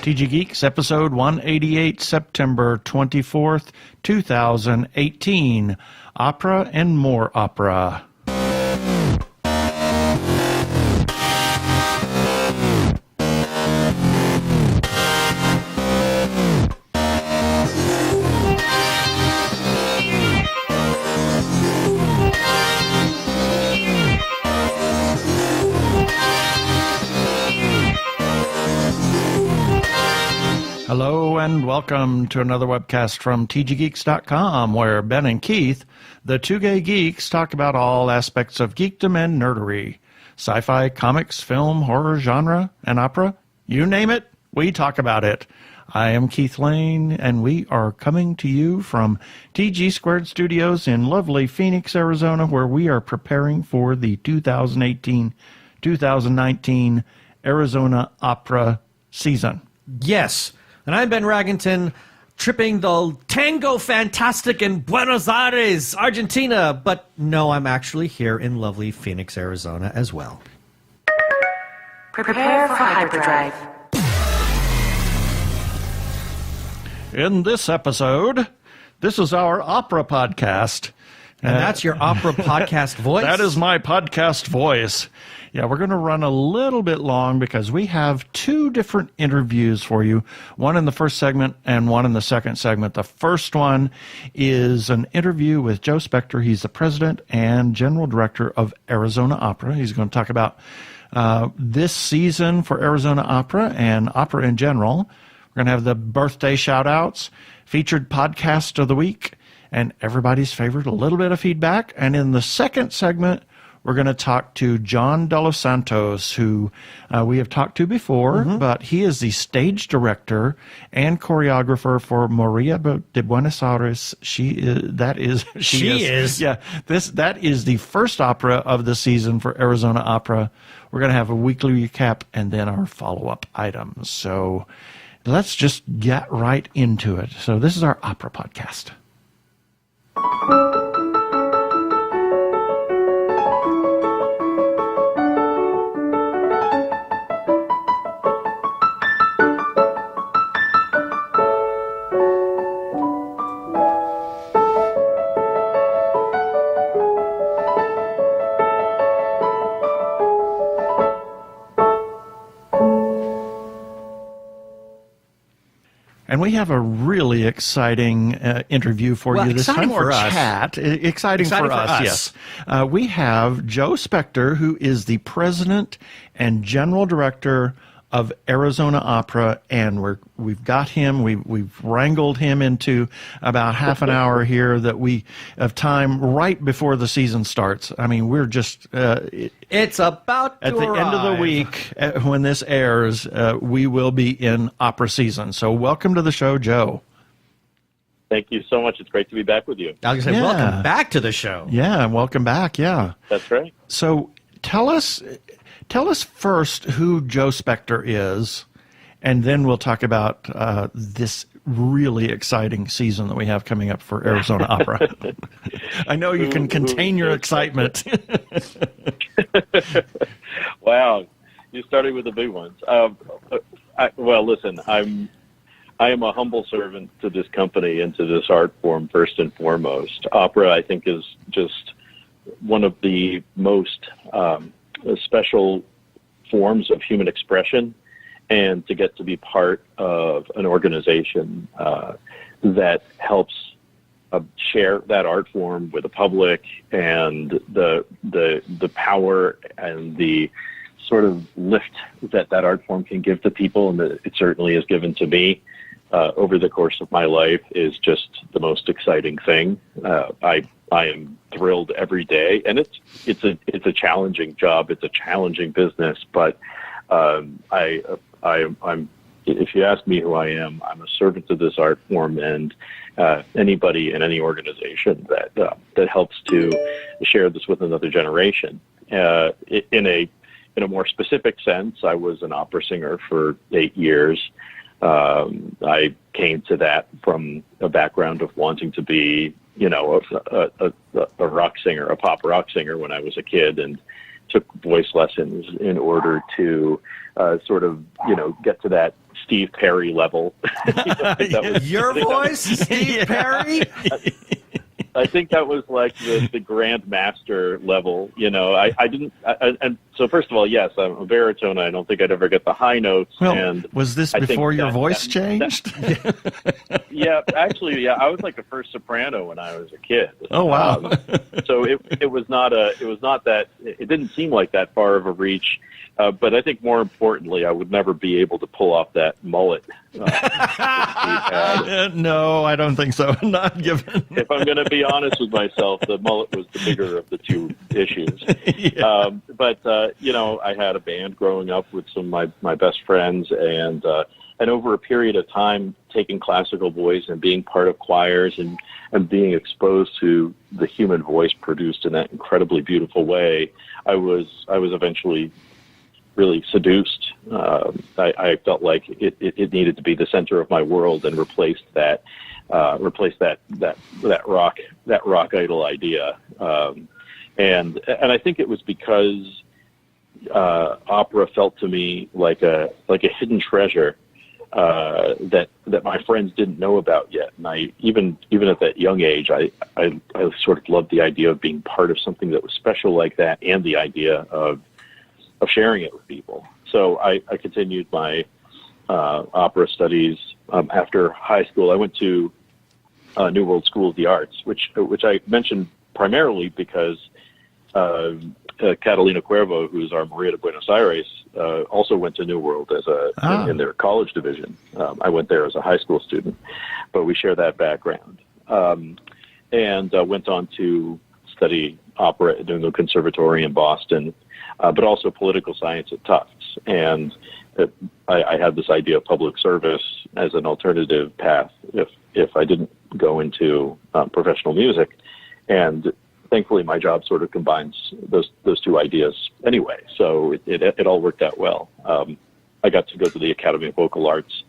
TG Geeks, episode 188, September 24th, 2018. Opera and more opera. Hello and welcome to another webcast from tggeeks.com, where Ben and Keith, the two gay geeks, talk about all aspects of geekdom and nerdery. Sci-fi, comics, film, horror, genre, and opera. You name it, we talk about it. I am Keith Lane, and we are coming to you from TG Squared Studios in lovely Phoenix, Arizona, where we are preparing for the 2018-2019 Arizona Opera season. Yes. And I'm Ben Raggington, tripping the Tango Fantastic in Buenos Aires, Argentina. But no, I'm actually here in lovely Phoenix, Arizona as well. Prepare for hyperdrive. In this episode, this is our opera podcast. And that's your opera podcast voice? That is my podcast voice. Yeah, we're going to run a little bit long because we have two different interviews for you, one in the first segment and one in the second segment. The first one is an interview with Joe Spector. He's the president and general director of Arizona Opera. He's going to talk about this season for Arizona Opera and opera in general. We're going to have the birthday shout-outs, featured podcast of the week, and everybody's favorite, a little bit of feedback. And in the second segment, we're going to talk to John De Los Santos, who we have talked to before, but he is the stage director and choreographer for Maria de Buenos Aires. She is. That is the first opera of the season for Arizona Opera. We're going to have a weekly recap and then our follow-up items. So let's just get right into it. So this is our opera podcast. And we have a really exciting interview for you this time, or chat. Exciting for us, yes. We have Joe Spector, who is the president and general director of Arizona Opera, and we've got him. We've wrangled him into about half an hour here that we have time right before the season starts. I mean, we're just it's about to at the arrive. end of the week when this airs. We will be in opera season. So, welcome to the show, Joe. Thank you so much. It's great to be back with you. I was going to say, welcome back to the show. Yeah, welcome back. Yeah, that's right. So, tell us first who Joe Spector is, and then we'll talk about this really exciting season that we have coming up for Arizona Opera. I know you can contain your excitement. Wow, you started with the big ones. Well, listen, I am a humble servant to this company and to this art form first and foremost. Opera, I think, is just one of the most special forms of human expression, and to get to be part of an organization that helps share that art form with the public, and the power and the sort of lift that art form can give to people, and that it certainly has given to me over the course of my life, is just the most exciting thing. I am thrilled every day, and it's a challenging job. It's a challenging business, but I'm. If you ask me who I am, I'm a servant to this art form, and anybody in any organization that helps to share this with another generation. In a more specific sense, I was an opera singer for 8 years. I came to that from a background of wanting to be, a rock singer, a pop rock singer when I was a kid, and took voice lessons in order to sort of, get to that Steve Perry level. Your voice, Steve Perry? I think that was like the Grand Master level. And so first of all, yes, I'm a baritone. I don't think I'd ever get the high notes. Well, and was this before your voice changed? Yeah, actually, yeah, I was like a first soprano when I was a kid. Oh, wow. So it was not that, it didn't seem like that far of a reach. But I think more importantly, I would never be able to pull off that mullet. No, I don't think so. Not given. If I'm going to be honest with myself, the mullet was the bigger of the two issues. Yeah. But I had a band growing up with some of my best friends, and over a period of time, taking classical voice and being part of choirs and being exposed to the human voice produced in that incredibly beautiful way, I was eventually really seduced. I felt like it needed to be the center of my world and replace that rock idol idea. And I think it was because opera felt to me like a hidden treasure that my friends didn't know about yet. And I even at that young age, I sort of loved the idea of being part of something that was special like that, and the idea of sharing it with people. So I continued my opera studies after high school. I went to New World School of the Arts, which I mentioned primarily because Catalina Cuervo, who's our Maria de Buenos Aires, also went to New World in their college division. I went there as a high school student, but we share that background. And went on to study opera at New England Conservatory in Boston, but also political science at Tufts. And I had this idea of public service as an alternative path if I didn't go into professional music. And thankfully, my job sort of combines those two ideas anyway. So it all worked out well. I got to go to the Academy of Vocal Arts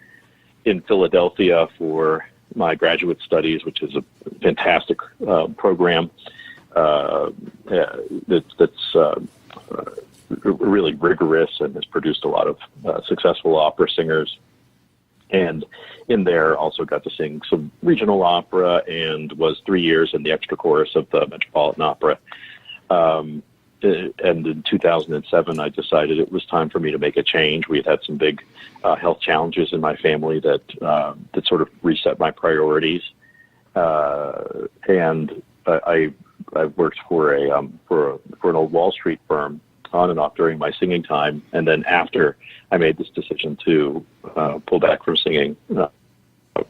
in Philadelphia for my graduate studies, which is a fantastic program that's really rigorous and has produced a lot of successful opera singers. And in there, also got to sing some regional opera and was 3 years in the extra chorus of the Metropolitan Opera. And in 2007, I decided it was time for me to make a change. We had some big health challenges in my family that sort of reset my priorities. And I worked for an old Wall Street firm on and off during my singing time, and then after I made this decision to pull back from singing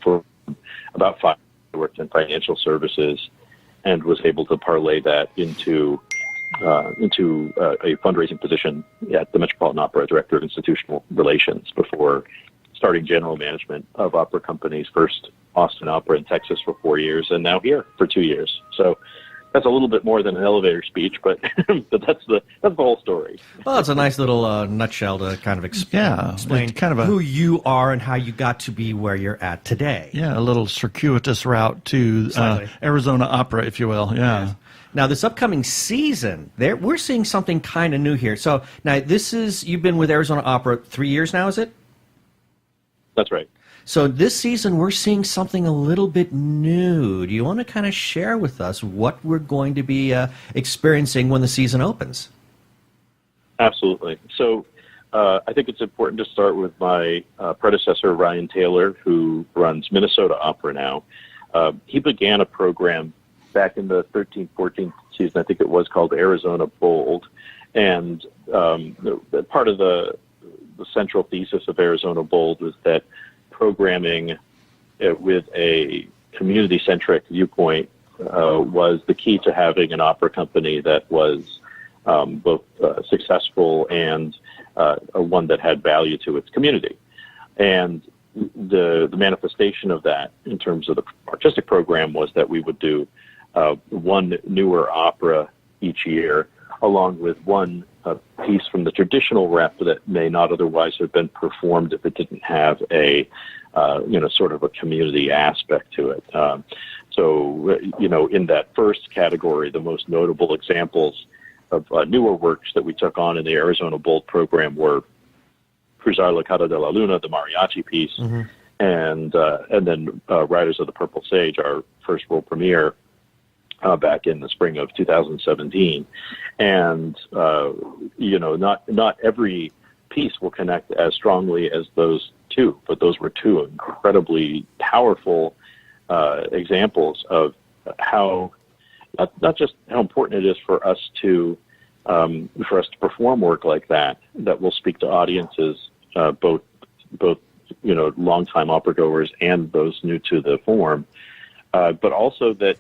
for about 5 years, I worked in financial services and was able to parlay that into a fundraising position at the Metropolitan Opera, Director of Institutional Relations, before starting general management of opera companies, first Austin Opera in Texas for 4 years, and now here for 2 years. So that's a little bit more than an elevator speech, but that's the whole story. Well, it's a nice little nutshell to kind of explain kind of who you are and how you got to be where you're at today. Yeah, a little circuitous route to Arizona Opera, if you will. Yeah. Now, this upcoming season, we're seeing something kind of new here. So now you've been with Arizona Opera 3 years now, is it? That's right. So this season, we're seeing something a little bit new. Do you want to kind of share with us what we're going to be experiencing when the season opens? Absolutely. So I think it's important to start with my predecessor, Ryan Taylor, who runs Minnesota Opera now. He began a program back in the 13-14 season, I think it was, called Arizona Bold. And part of the central thesis of Arizona Bold was that programming with a community-centric viewpoint was the key to having an opera company that was both successful and one that had value to its community. And the manifestation of that in terms of the artistic program was that we would do one newer opera each year, along with one piece from the traditional rep that may not otherwise have been performed if it didn't have a sort of a community aspect to it. So in that first category, the most notable examples of newer works that we took on in the Arizona Bold program were Cruzar la Cara de la Luna, the mariachi piece, and then Riders of the Purple Sage, our first world premiere back in the spring of 2017. And not every piece will connect as strongly as those two, but those were two incredibly powerful examples of how not just how important it is for us to perform work like that will speak to audiences, both longtime opera goers and those new to the form, but also that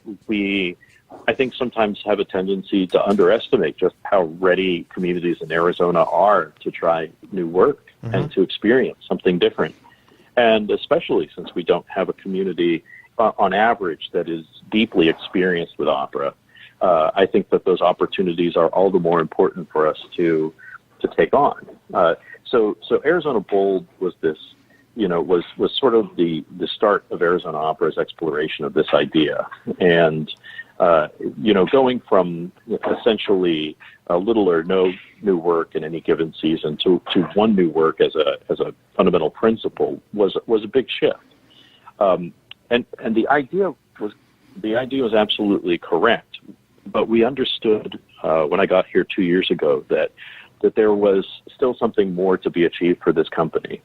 I think sometimes have a tendency to underestimate just how ready communities in Arizona are to try new work and to experience something different. And especially since we don't have a community on average that is deeply experienced with opera, I think that those opportunities are all the more important for us to take on. So Arizona Bold was this, was sort of the start of Arizona Opera's exploration of this idea. And going from essentially little or no new work in any given season to one new work as a fundamental principle was a big shift. And the idea was absolutely correct, but we understood when I got here 2 years ago that there was still something more to be achieved for this company.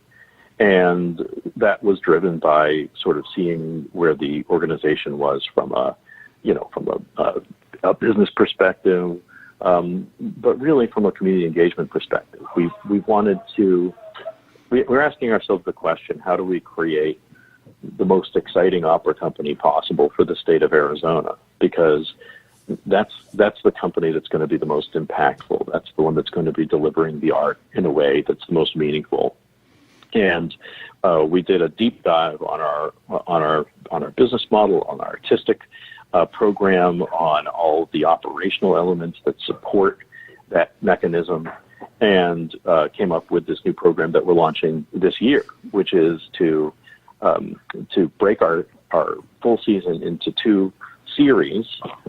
And that was driven by sort of seeing where the organization was from a business perspective, but really from a community engagement perspective. We're asking ourselves the question, how do we create the most exciting opera company possible for the state of Arizona? Because that's the company that's going to be the most impactful. That's the one that's going to be delivering the art in a way that's the most meaningful. And we did a deep dive on our business model, on our artistic program, on all the operational elements that support that mechanism, and came up with this new program that we're launching this year, which is to break our full season into two series,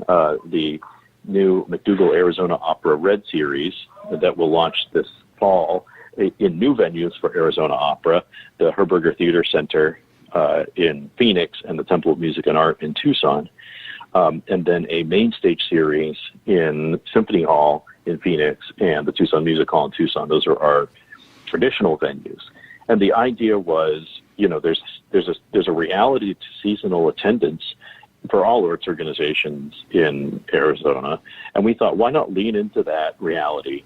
the new McDougall Arizona Opera Red Series that will launch this fall in new venues for Arizona Opera, the Herberger Theater Center in Phoenix and the Temple of Music and Art in Tucson, and then a main stage series in Symphony Hall in Phoenix and the Tucson Music Hall in Tucson. Those are our traditional venues. And the idea was, there's a reality to seasonal attendance for all arts organizations in Arizona, and we thought, why not lean into that reality,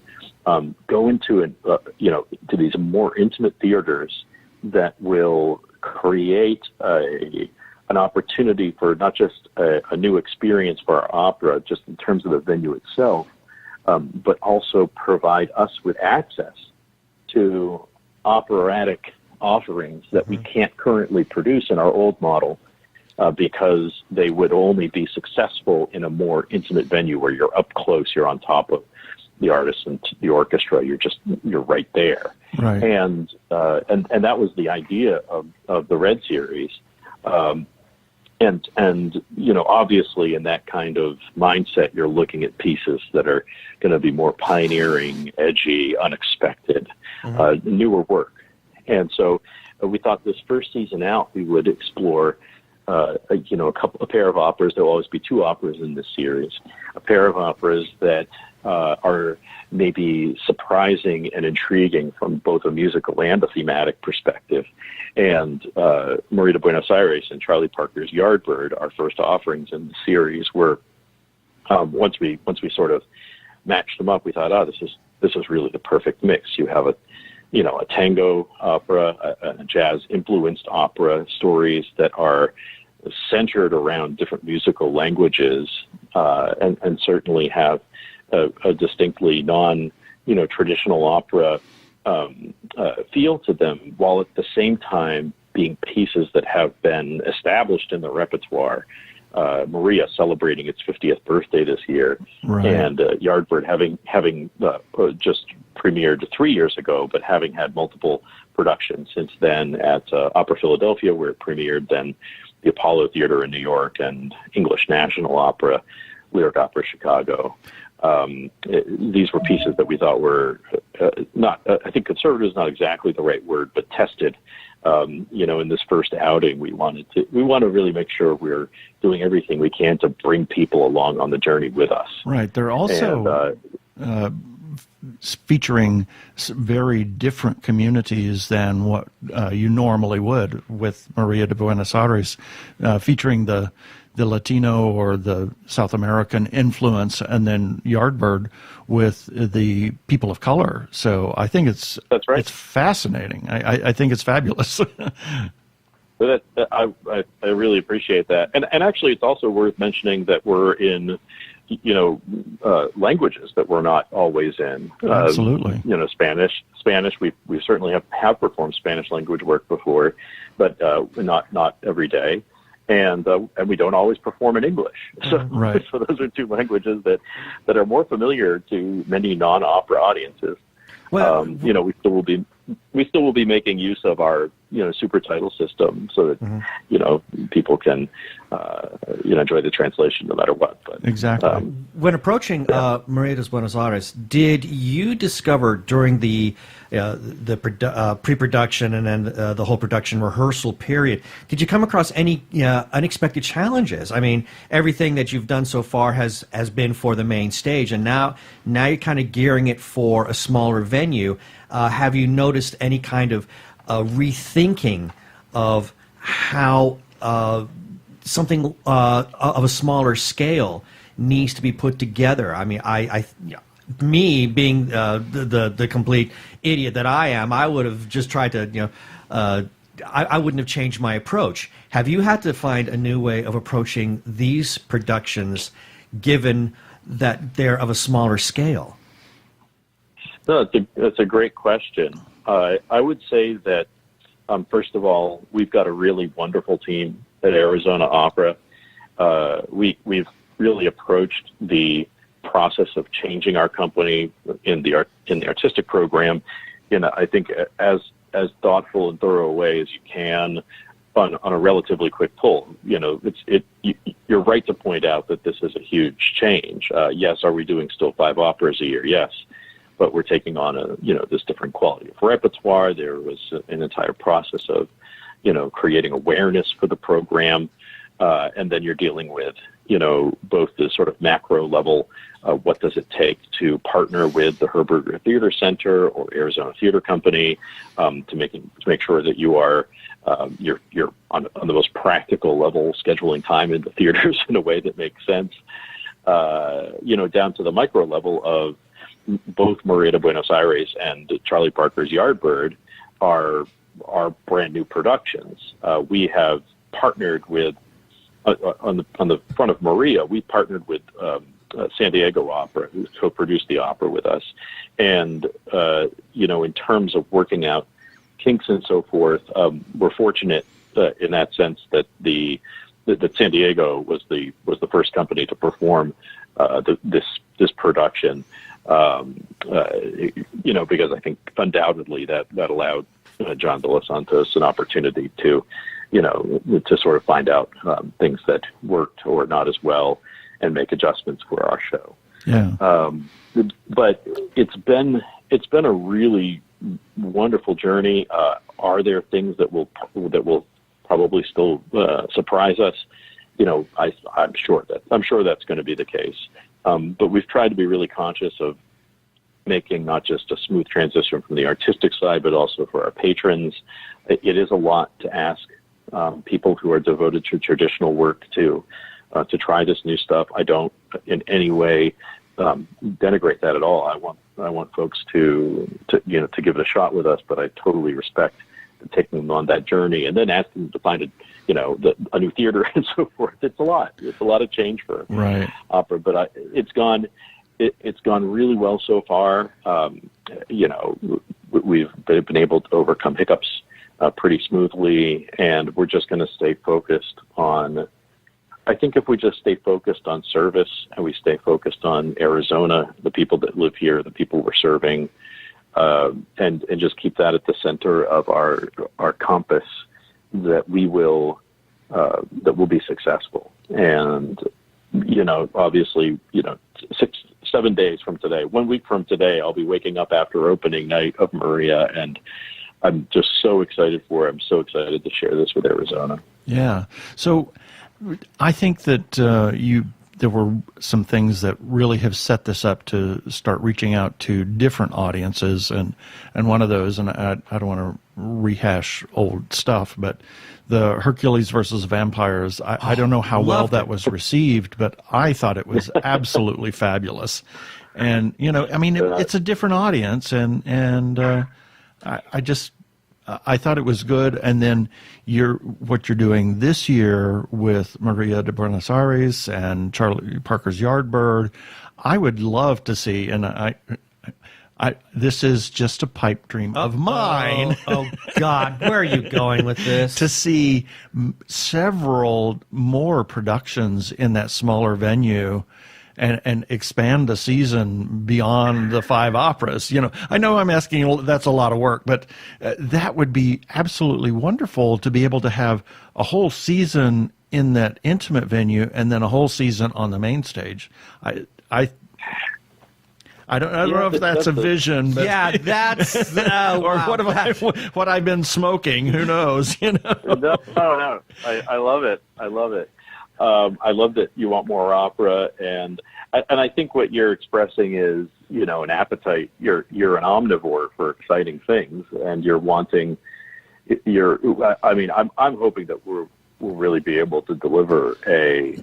go into to these more intimate theaters that will create an opportunity for not just a new experience for our opera, just in terms of the venue itself, but also provide us with access to operatic offerings that we can't currently produce in our old model, because they would only be successful in a more intimate venue where you're up close, you're on top of the artists and the orchestra, you're right there. Right. And that was the idea of the Red Series. And obviously in that kind of mindset, you're looking at pieces that are going to be more pioneering, edgy, unexpected, newer work. And so we thought this first season out, we would explore a pair of operas. There will always be two operas in this series, a pair of operas that are maybe surprising and intriguing from both a musical and a thematic perspective. And Maria de Buenos Aires and Charlie Parker's Yardbird, our first offerings in the series, were once we sort of matched them up, we thought, this is really the perfect mix. You have a tango opera, a jazz influenced opera, stories that are centered around different musical languages, and certainly have a distinctly traditional opera feel to them, while at the same time being pieces that have been established in the repertoire. Maria celebrating its 50th birthday this year, right. And Yardbird having just premiered 3 years ago, but having had multiple productions since then at Opera Philadelphia, where it premiered, then the Apollo Theater in New York, and English National Opera, Lyric Opera Chicago. These were pieces that we thought were I think conservative is not exactly the right word, but tested. In this first outing, we want to really make sure we're doing everything we can to bring people along on the journey with us. Right. They're also featuring very different communities than what you normally would with Maria de Buenos Aires, featuring the Latino or the South American influence, and then Yardbird with the people of color. So I think that's right. It's fascinating. I think it's fabulous. But I really appreciate that, and actually, it's also worth mentioning that we're in languages that we're not always in. Absolutely. Spanish. We certainly have performed Spanish language work before, but not every day. And we don't always perform in English. So, right. So those are two languages that are more familiar to many non-opera audiences. Well, we still will be making use of our super title system so that people can enjoy the translation no matter what. But exactly. When approaching Maria de Buenos Aires, did you discover during the pre-production and then the whole production rehearsal period, did you come across any unexpected challenges? I mean, everything that you've done so far has been for the main stage, and now you're kind of gearing it for a smaller venue. Have you noticed any kind of rethinking of how something of a smaller scale needs to be put together? I mean, me being the complete idiot that I am, I would have just tried to, I wouldn't have changed my approach. Have you had to find a new way of approaching these productions, given that they're of a smaller scale? No, that's a great question. I would say that, first of all, we've got a really wonderful team at Arizona Opera. We've really approached the process of changing our company in the artistic program in, I think, as thoughtful and thorough a way as you can on a relatively quick pull. You're right to point out that this is a huge change. Yes, are we doing still 5 operas a year? Yes. But we're taking on this different quality of repertoire. There was an entire process of, creating awareness for the program. And then you're dealing with, both the sort of macro level, what does it take to partner with the Herberger Theater Center or Arizona Theater Company to make sure that you are, you're on the most practical level scheduling time in the theaters in a way that makes sense, down to the micro level of, both Maria de Buenos Aires and Charlie Parker's Yardbird are brand new productions. We have partnered with on the front of Maria. We partnered with San Diego Opera, who co-produced the opera with us, and in terms of working out kinks and so forth, we're fortunate in that sense that that San Diego was the first company to perform this production. Because I think undoubtedly that allowed John de los Santos an opportunity to sort of find out things that worked or not as well and make adjustments for our show. Yeah. But it's been a really wonderful journey. Are there things that will probably still surprise us? I'm sure that's going to be the case. But we've tried to be really conscious of making not just a smooth transition from the artistic side, but also for our patrons. It is a lot to ask people who are devoted to traditional work to try this new stuff. I don't in any way denigrate that at all. I want folks to give it a shot with us, but I totally respect taking them on that journey and then asking them to find a new theater and so forth. It's a lot of change for opera, but it's gone really well so far. We've been able to overcome hiccups pretty smoothly, and we're just going to stay focused on. I think if we just stay focused on service and we stay focused on Arizona, the people that live here, the people we're serving, and just keep that at the center of our compass, that we'll be successful. And obviously, 7 days from today. 1 week from today, I'll be waking up after opening night of Maria, and I'm just so excited for it. I'm so excited to share this with Arizona. Yeah. So I think that there were some things that really have set this up to start reaching out to different audiences, and one of those, and I don't want to rehash old stuff, but the Hercules versus Vampires, I don't know how well that was received, but I thought it was absolutely fabulous. And, I mean, it's a different audience, and I thought it was good. And then what you're doing this year with Maria de Buenos Aires and Charlie Parker's Yardbird, I would love to see, and this is just a pipe dream of mine. Oh, God, where are you going with this? To see several more productions in that smaller venue and expand the season beyond the 5 operas. I know I'm asking, that's a lot of work, but that would be absolutely wonderful to be able to have a whole season in that intimate venue and then a whole season on the main stage. I don't know if that's a vision, but yeah, that's or what I've been smoking. Who knows? No. I love it. I love that you want more opera, and I think what you're expressing is an appetite. You're an omnivore for exciting things, and you're wanting. I'm hoping that we'll really be able to deliver a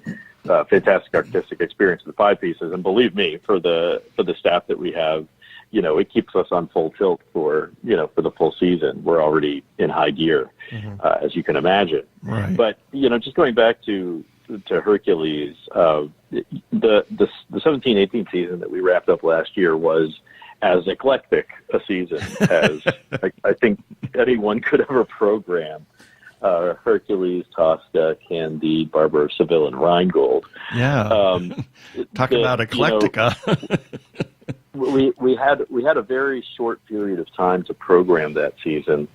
fantastic artistic experience with 5 pieces, and believe me, for the staff that we have, it keeps us on full tilt for the full season. We're already in high gear, as you can imagine. Right. But just going back to Hercules, the 17-18 season that we wrapped up last year was as eclectic a season as I think anyone could ever program. Hercules, Tosca, Candide, Barber of Seville, and Rheingold. Yeah. Talk about eclectica. We had a very short period of time to program that season.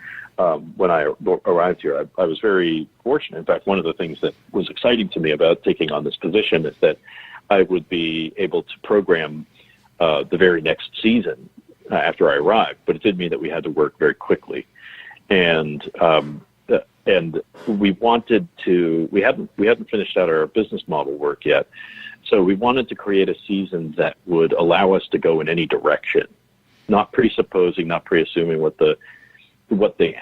When I arrived here, I was very fortunate. In fact, one of the things that was exciting to me about taking on this position is that I would be able to program the very next season after I arrived. But it did mean that we had to work very quickly, and we wanted to. We hadn't finished out our business model work yet, so we wanted to create a season that would allow us to go in any direction, not presupposing, not pre-assuming what the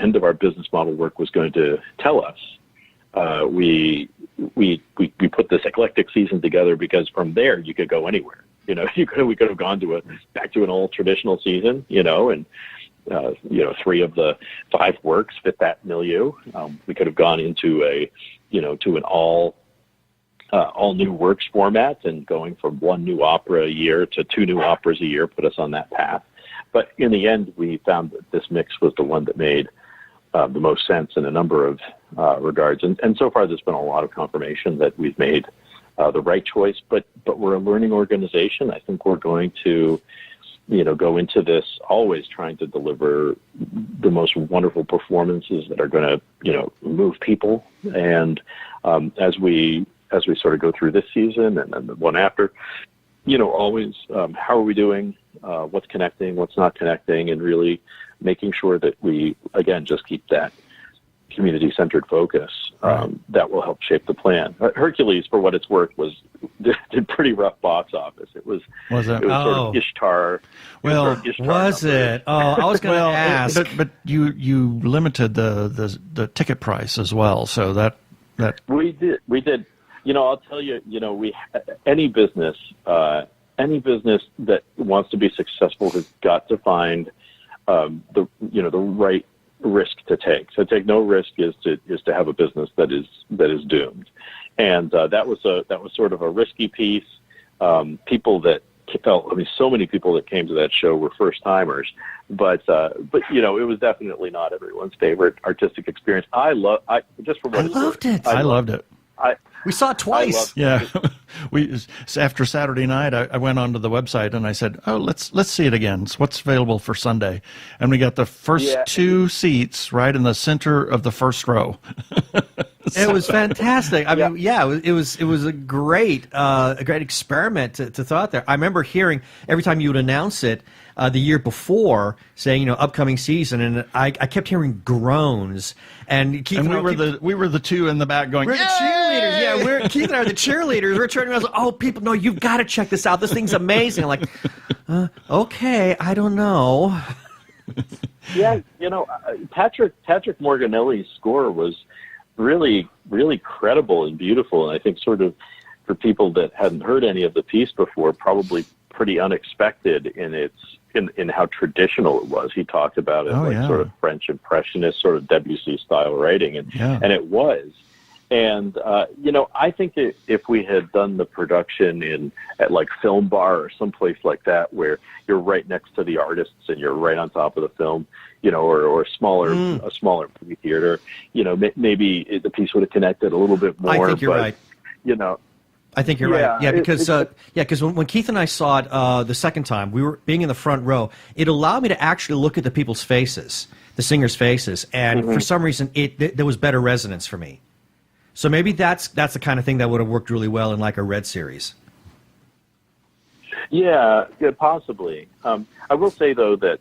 end of our business model work was going to tell us. We put this eclectic season together because from there you could go anywhere. We could have gone back to an old traditional season, and 3 of the 5 works fit that milieu. We could have gone into to an all new works format, and going from 1 new opera a year to 2 new operas a year put us on that path. But in the end, we found that this mix was the one that made the most sense in a number of regards. And so far, there's been a lot of confirmation that we've made the right choice. But we're a learning organization. I think we're going to go into this always trying to deliver the most wonderful performances that are going to move people. And as we sort of go through this season and then the one after, always how are we doing? What's connecting, what's not connecting, and really making sure that we, again, just keep that community-centered focus that will help shape the plan. Hercules, for what it's worth, did pretty rough box office. It was sort of Ishtar. Well, was it? Oh, I was going to ask. But you limited the ticket price as well, so that we did. I'll tell you. Any business that wants to be successful has got to find the right risk to take. So take no risk is to have a business that is doomed, and that was sort of a risky piece. People that so many people that came to that show were first timers, but it was definitely not everyone's favorite artistic experience. I loved it. I loved it. We saw it twice. Yeah, after Saturday night, I went onto the website and I said, "Oh, let's see it again. So what's available for Sunday?" And we got the first two seats right in the center of the first row. It was fantastic. I mean, it was a great experiment to throw out there. I remember hearing every time you would announce it the year before, saying upcoming season, and I kept hearing groans. And Keith and we were the two in the back going, we're the cheerleaders. Yeah, Keith and I are the cheerleaders. We're turning around, like, oh, people, no, you've got to check this out. This thing's amazing. I'm like, okay, I don't know. Yeah, Patrick Morganelli's score was really, really credible and beautiful, and I think sort of for people that hadn't heard any of the piece before, probably pretty unexpected in how traditional it was. He talked about it sort of French Impressionist, sort of Debussy style writing, and it was. And I think that if we had done the production at like Film Bar or someplace like that, where you're right next to the artists and you're right on top of the film, or a smaller movie theater, maybe the piece would have connected a little bit more. I think you're right. I think you're right. Yeah, because when Keith and I saw it the second time, we were being in the front row. It allowed me to actually look at the people's faces, the singers' faces, and for some reason, there was better resonance for me. So maybe that's the kind of thing that would have worked really well in like a Red series. Yeah, possibly. I will say though that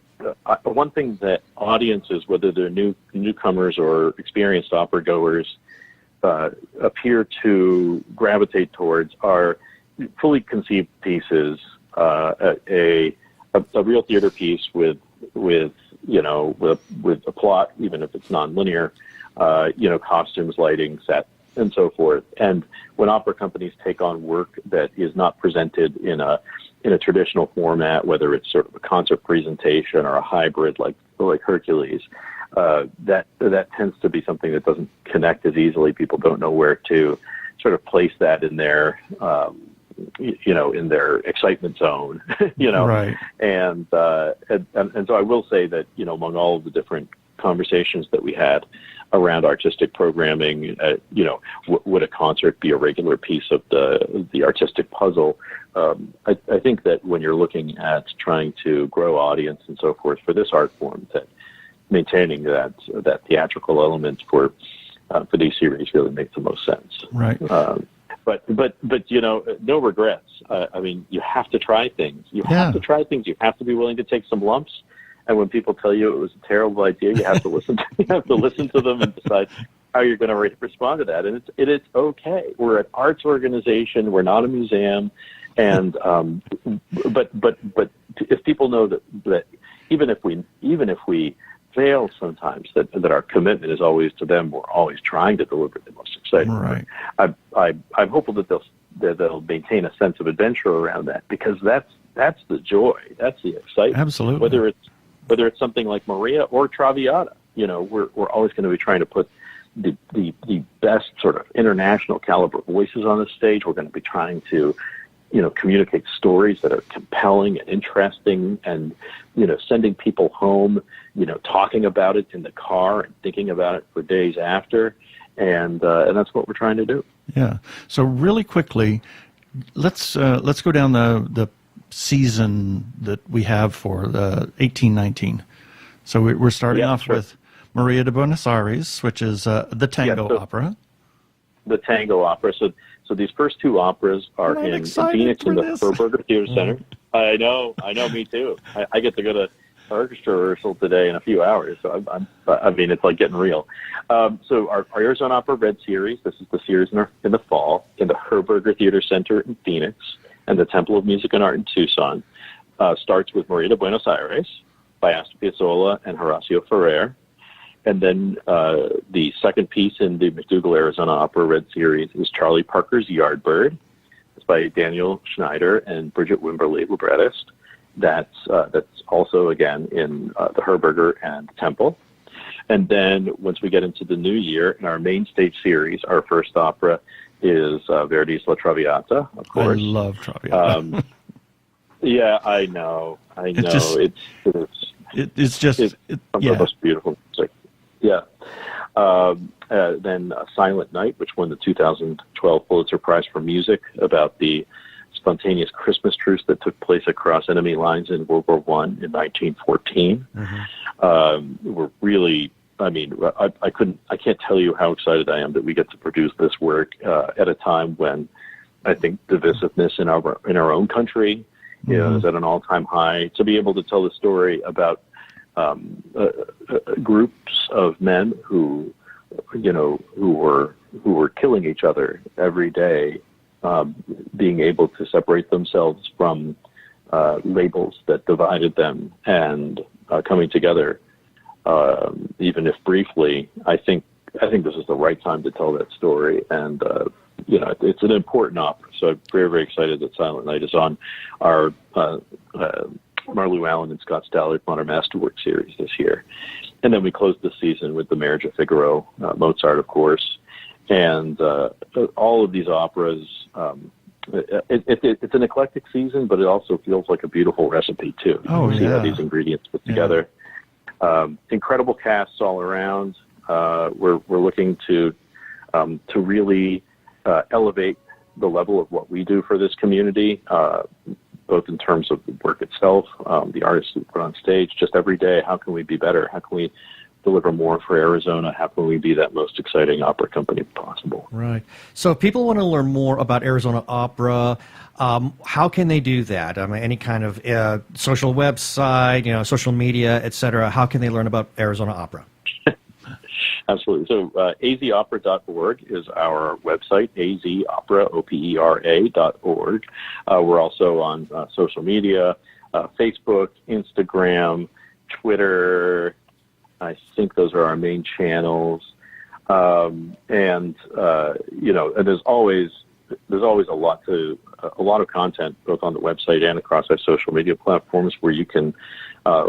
one thing that audiences, whether they're newcomers or experienced opera goers, appear to gravitate towards are fully conceived pieces, a real theater piece with a plot, even if it's nonlinear, costumes, lighting, set, and so forth. And when opera companies take on work that is not presented in a traditional format, whether it's sort of a concert presentation or a hybrid like Hercules, that tends to be something that doesn't connect as easily. People don't know where to sort of place that in their in their excitement zone, Right. And so I will say that, among all of the different conversations that we had around artistic programming, would a concert be a regular piece of the artistic puzzle? I think that when you're looking at trying to grow audience and so forth for this art form, that maintaining that theatrical element for these series really makes the most sense. Right. But no regrets. I mean, you have to try things. You have to try things. You have to be willing to take some lumps. And when people tell you it was a terrible idea, you have to listen. You have to listen to them and decide how you're going to respond to that. And it's okay. We're an arts organization. We're not a museum. And but if people know that even if we fail sometimes, that our commitment is always to them. We're always trying to deliver the most exciting. Right. I'm hopeful that they'll maintain a sense of adventure around that, because that's the joy. That's the excitement. Absolutely. Whether it's something like Maria or Traviata, we're always going to be trying to put the best sort of international caliber voices on the stage. We're going to be trying to, communicate stories that are compelling and interesting, and, sending people home, talking about it in the car and thinking about it for days after. And that's what we're trying to do. Yeah. So really quickly, let's go down the season that we have for the 1819. So we're starting off with Maria de Buenos Aires, which is the tango opera. The tango opera. So these first two operas are in Phoenix in the Herberger Theater Center. I know, me too. I get to go to orchestra rehearsal today in a few hours, so it's like getting real. So our Arizona Opera Red series, this is the series in the fall in the Herberger Theater Center in Phoenix and the Temple of Music and Art in Tucson, starts with Maria de Buenos Aires by Astor Piazzolla and Horacio Ferrer. And then the second piece in the McDougall Arizona Opera Red series is Charlie Parker's Yardbird. It's by Daniel Schneider and Bridget Wimberly, librettist. That's also, again, in the Herberger and Temple. And then once we get into the new year, in our main stage series, our first opera is Verdi's La Traviata, of course. I love Traviata. Yeah, I know. It's some of the most beautiful music. Yeah. Then Silent Night, which won the 2012 Pulitzer Prize for Music, about the spontaneous Christmas truce that took place across enemy lines in World War I in 1914. We're really, I can't tell you how excited I am that we get to produce this work at a time when I think divisiveness in our own country is at an all-time high. To be able to tell the story about groups of men who were killing each other every day, being able to separate themselves from labels that divided them and coming together, even if briefly. I think this is the right time to tell that story, and it's an important opera. So I'm very, very excited that Silent Night is on our Marlew Allen and Scott Stallard Modern Masterwork series this year. And then we closed the season with The Marriage of Figaro, Mozart, of course. And all of these operas, it's an eclectic season, but it also feels like a beautiful recipe, too. You see how these ingredients put together. Incredible casts all around. We're looking to really elevate the level of what we do for this community, both in terms of the work itself, the artists we put on stage, just every day. How can we be better? How can we deliver more for Arizona? How can we be that most exciting opera company possible? Right. So if people want to learn more about Arizona Opera, how can they do that? Any kind of social website, social media, etc. How can they learn about Arizona Opera? Absolutely. So azopera.org is our website, azopera.org. We're also on social media, Facebook, Instagram, Twitter. I think those are our main channels. And there's always a lot of content both on the website and across our social media platforms where you can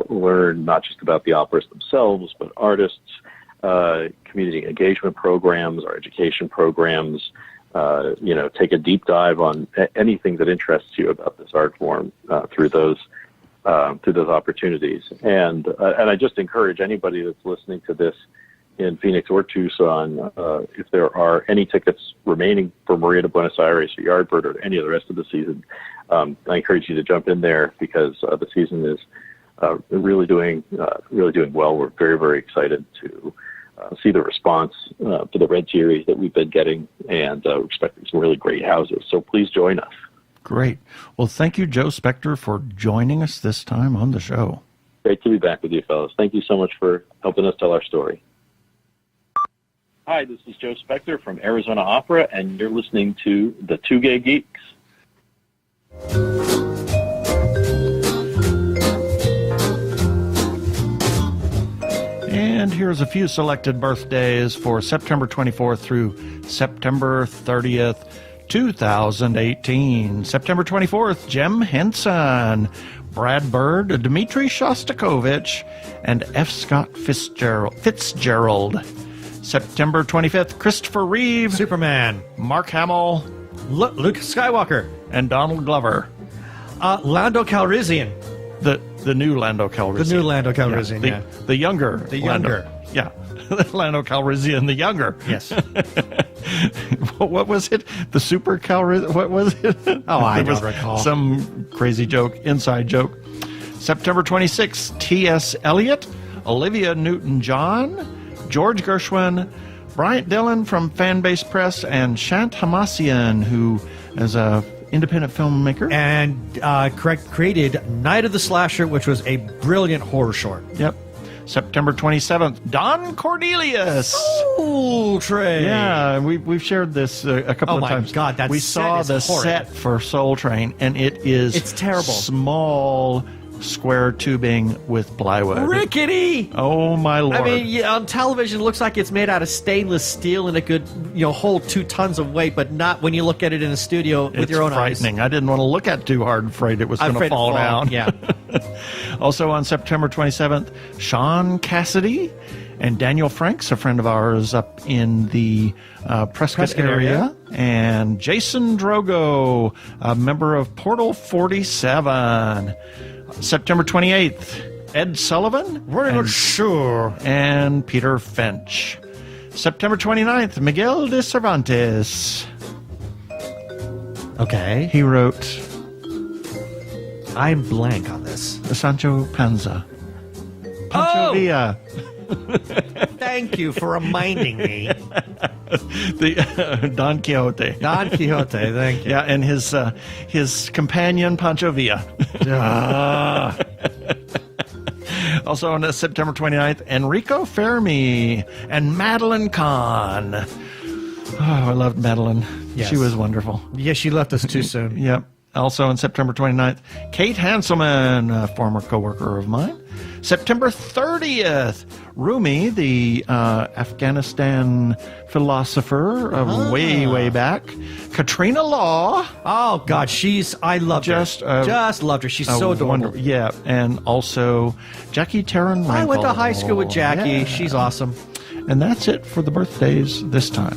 learn not just about the operas themselves, but artists, community engagement programs, our education programs, take a deep dive on anything that interests you about this art form through those opportunities. And I just encourage anybody that's listening to this in Phoenix or Tucson, if there are any tickets remaining for Maria de Buenos Aires or Yardbird or any of the rest of the season, I encourage you to jump in there because the season is really doing well. We're very, very excited to see the response to the Red Series that we've been getting, and we're expecting some really great houses. So please join us. Great. Well, thank you, Joe Spector, for joining us this time on the show. Great to be back with you, fellas. Thank you so much for helping us tell our story. Hi, this is Joe Spector from Arizona Opera, and you're listening to the Two Gay Geeks. And here's a few selected birthdays for September 24th through September 30th, 2018. September 24th, Jim Henson, Brad Bird, Dmitri Shostakovich, and F. Scott Fitzgerald. September 25th, Christopher Reeve, Superman, Mark Hamill, Luke Skywalker, and Donald Glover. Lando Calrissian. The new Lando Calrissian. The new Lando Calrissian, yeah. The younger. The younger. Lando. Yeah. Lando Calrissian, the younger. Yes. What was it? The super Calrissian? What was it? Oh, I don't recall. Some crazy joke, inside joke. September 26th, T.S. Eliot, Olivia Newton-John, George Gershwin, Bryant Dillon from Fanbase Press, and Shant Hamassian, who is a independent filmmaker. And created Night of the Slasher, which was a brilliant horror short. Yep. September 27th, Don Cornelius. Soul Train. Yeah, we've shared this a couple of times. Oh my God, that we set saw is the horrid. set for Soul Train, and it's terrible. Small square tubing with plywood. Rickety. Oh my Lord! I mean, on television, it looks like it's made out of stainless steel and it could, hold 2 tons of weight, but not when you look at it in a studio with your own eyes. It's frightening. I didn't want to look at it too hard, afraid it was going to fall down. Yeah. Also on September 27th, Sean Cassidy and Daniel Franks, a friend of ours up in the Prescott area, and Jason Drogo, a member of Portal 47. September 28th, Ed Sullivan, Sure, and Peter Finch. September 29th, Miguel de Cervantes. Okay. He wrote I'm blank on this. Sancho Panza. Pancho Villa. Thank you for reminding me. The Don Quixote. Don Quixote, thank you. Yeah, and his companion Pancho Villa. Also on September 29th, Enrico Fermi and Madeline Kahn. Oh, I loved Madeline. Yes. She was wonderful. Yeah, she left us too soon. Yep. Also on September 29th, Kate Hanselman, a former coworker of mine. September 30th, Rumi, the Afghanistan philosopher of way back. Katrina Law. Oh, God, I loved her. Just loved her. She's so adorable. Yeah, and also Jackie Taryn I went to high school with Jackie. Yeah. She's awesome. And that's it for the birthdays this time.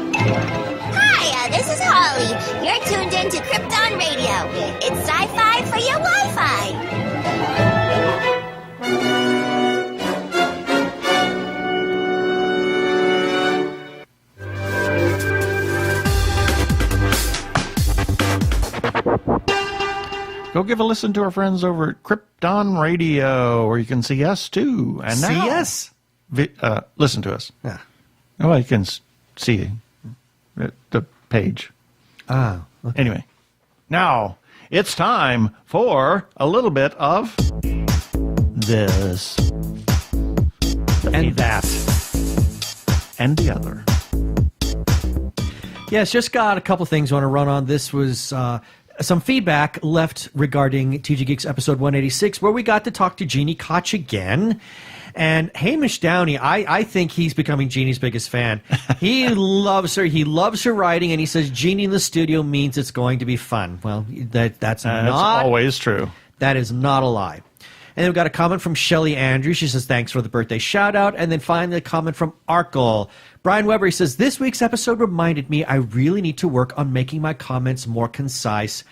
Hi, this is Holly. You're tuned in to Krypton Radio. It's sci-fi for your Wi-Fi. Go give a listen to our friends over at Krypton Radio, where you can see us too. And now, See us? listen to us. Yeah. Oh, you can see the page. Ah. Okay. Anyway, now it's time for a little bit of this And that. and the other. Yes, just got a couple things I want to run on. This was some feedback left regarding TG Geeks episode 186, where we got to talk to Jeannie Koch again. And Hamish Downey, I think he's becoming Jeannie's biggest fan. He loves her. He loves her writing, and he says Jeannie in the studio means it's going to be fun. Well, that's not always true. That is not a lie. And then we got a comment from Shelly Andrews. She says, thanks for the birthday shout out. And then finally a comment from Arkle. Brian Weber, he says, this week's episode reminded me I really need to work on making my comments more concise.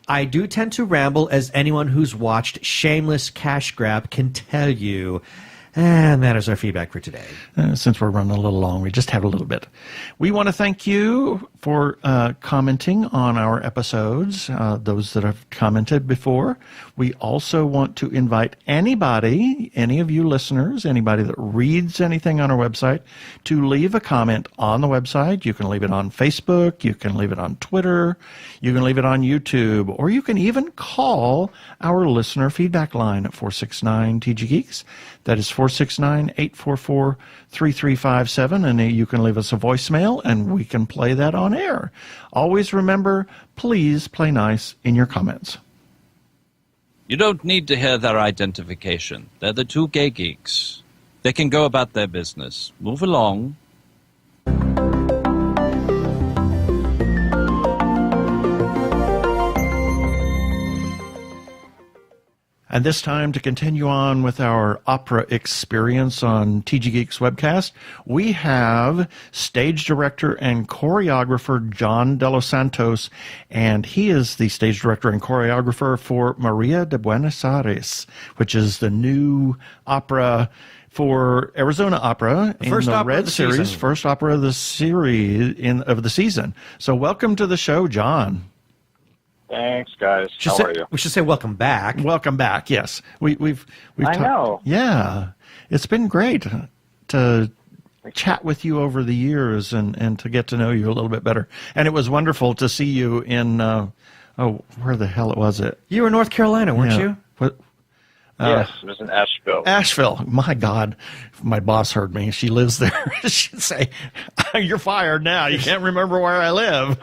I do tend to ramble, as anyone who's watched Shameless Cash Grab can tell you. And that is our feedback for today. Since we're running a little long, we just have a little bit. We want to thank you for commenting on our episodes, those that have commented before. We also want to invite anybody, any of you listeners, anybody that reads anything on our website, to leave a comment on the website. You can leave it on Facebook, you can leave it on Twitter, you can leave it on YouTube, or you can even call our listener feedback line at 469-TG-Geeks. That is 469-844-3357, and you can leave us a voicemail, and we can play that on air. Always remember, please play nice in your comments. You don't need to hear their identification. They're the two gay geeks. They can go about their business. Move along. And this time, to continue on with our opera experience on TG Geeks Webcast, we have stage director and choreographer John De Los Santos, and he is the stage director and choreographer for Maria de Buenos Aires, which is the new opera for Arizona Opera in First the opera Red of the Series, season. first opera of the series of the season. So welcome to the show, John. Thanks, guys. How are you? We should say welcome back. Welcome back. Yes, we've I know. Yeah, it's been great to chat with you over the years and to get to know you a little bit better. And it was wonderful to see you in where the hell was it? You were in North Carolina, weren't Yeah. you? What? Yes, it was in Asheville. Asheville. My God, if my boss heard me. She lives there. She'd say, "You're fired now. You can't remember where I live."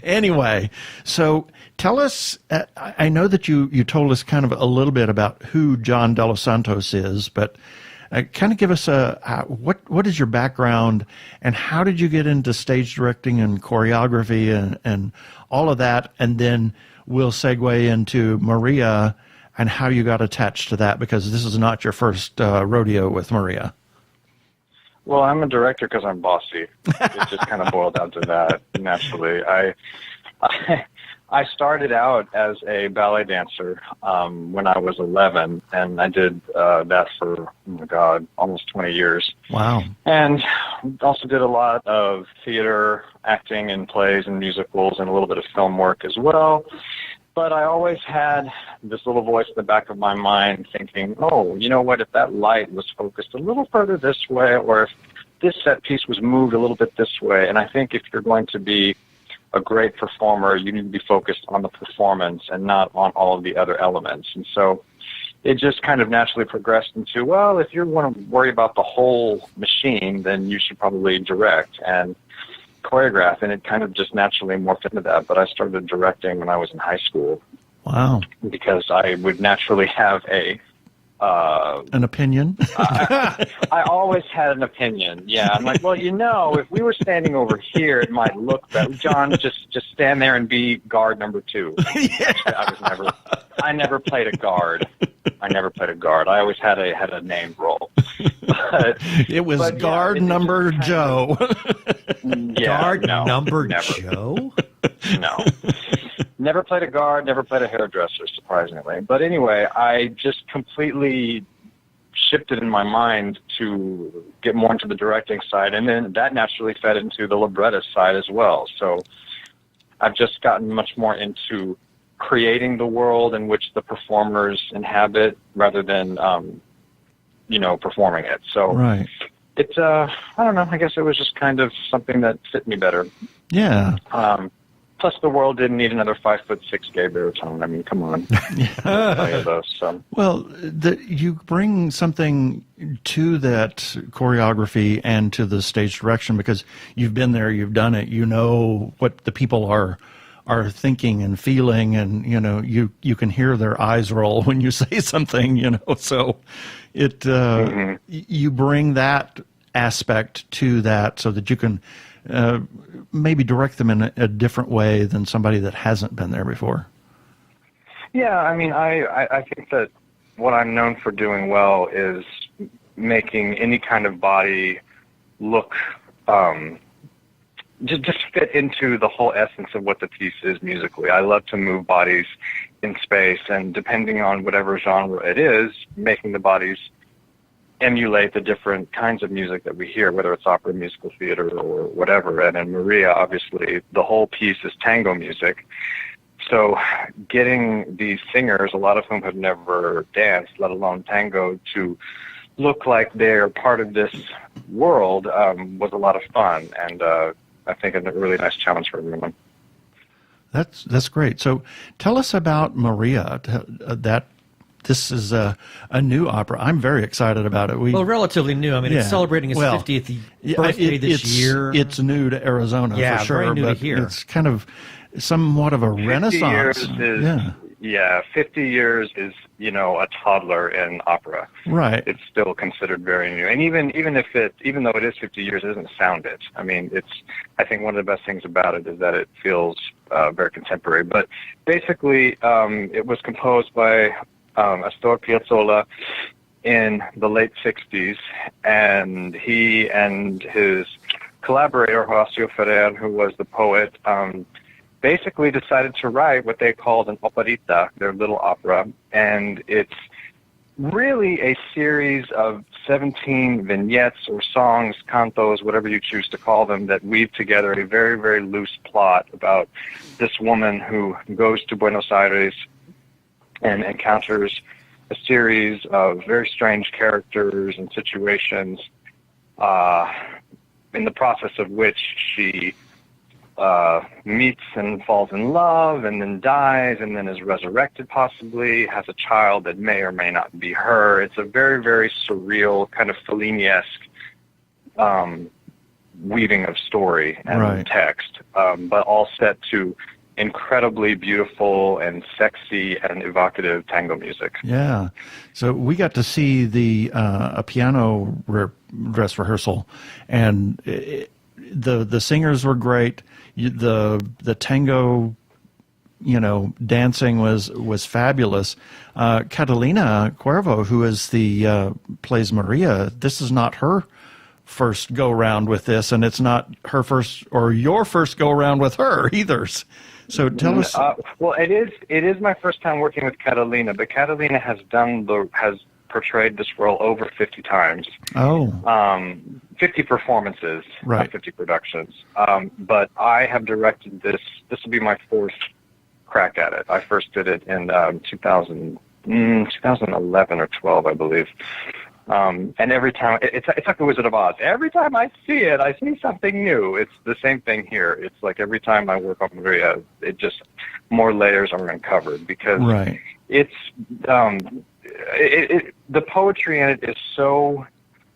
Anyway, so tell us, I know that you told us kind of a little bit about who John De Los Santos is, but kind of give us what is your background and how did you get into stage directing and choreography and all of that, and then we'll segue into Maria and how you got attached to that, because this is not your first rodeo with Maria. Well, I'm a director because I'm bossy. It just kind of boiled down to that naturally. I started out as a ballet dancer when I was 11, and I did that for, oh my God, almost 20 years. Wow. And also did a lot of theater, acting in plays and musicals, and a little bit of film work as well. But I always had this little voice in the back of my mind thinking, oh, you know what, if that light was focused a little further this way, or if this set piece was moved a little bit this way. And I think if you're going to be a great performer, you need to be focused on the performance and not on all of the other elements. And so it just kind of naturally progressed into, well, if you want to worry about the whole machine, then you should probably direct and choreograph. And it kind of just naturally morphed into that. But I started directing when I was in high school. Wow. Because I would naturally have an opinion? I always had an opinion. Yeah, I'm like, well, if we were standing over here, it might look better. John, just stand there and be guard number 2. Yeah. I never played a guard. I always had a named role. But guard number Joe. Guard number never. Joe? No. Never played a guard, never played a hairdresser, surprisingly. But anyway, I just completely shifted in my mind to get more into the directing side, and then that naturally fed into the librettist side as well. So I've just gotten much more into creating the world in which the performers inhabit rather than, performing it. So right. It's, I don't know, I guess it was just kind of something that fit me better. Yeah. Plus, the world didn't need another 5'6" gay baritone. I mean, come on. Well, you bring something to that choreography and to the stage direction because you've been there, you've done it, you know what the people are thinking and feeling, and you can hear their eyes roll when you say something. So it you bring that aspect to that so that you can maybe direct them in a different way than somebody that hasn't been there before. Yeah, I mean, I think that what I'm known for doing well is making any kind of body look, just fit into the whole essence of what the piece is musically. I love to move bodies in space, and depending on whatever genre it is, making the bodies emulate the different kinds of music that we hear, whether it's opera, musical theater, or whatever. And in Maria, obviously, the whole piece is tango music. So getting these singers, a lot of whom have never danced, let alone tango, to look like they're part of this world was a lot of fun, and I think a really nice challenge for everyone. That's great. So tell us about Maria, this is a new opera. I'm very excited about it. Relatively new. I mean, it's celebrating its 50th birthday this year. It's new to Arizona, for sure. Very new but to here. It's kind of somewhat of a renaissance. 50 years is, a toddler in opera. Right. It's still considered very new. And even though it is 50 years, it doesn't sound it. I mean, I think one of the best things about it is that it feels very contemporary. But basically, it was composed by Astor Piazzolla in the late 60s, and he and his collaborator, Horacio Ferrer, who was the poet, basically decided to write what they called an operita, their little opera, and it's really a series of 17 vignettes or songs, cantos, whatever you choose to call them, that weave together a very, very loose plot about this woman who goes to Buenos Aires and encounters a series of very strange characters and situations, in the process of which she meets and falls in love and then dies and then is resurrected possibly, has a child that may or may not be her. It's a very, very surreal, kind of Fellini-esque weaving of story and text, but all set to incredibly beautiful and sexy and evocative tango music. Yeah. So we got to see a piano dress rehearsal, and the singers were great. The tango, dancing was fabulous. Catalina Cuervo, who is plays Maria, this is not her first go round with this, and it's not her first or your first go round with her either. So tell us. Well, it is my first time working with Catalina, but Catalina has portrayed this role over 50 times. 50 performances, right. Not 50 productions. But I have directed this. This will be my fourth crack at it. I first did it in 2011 or 12, I believe. And every time, it's like the Wizard of Oz. Every time I see it, I see something new. It's the same thing here. It's like every time I work on Maria, it just, more layers are uncovered because right. It's, the poetry in it is so,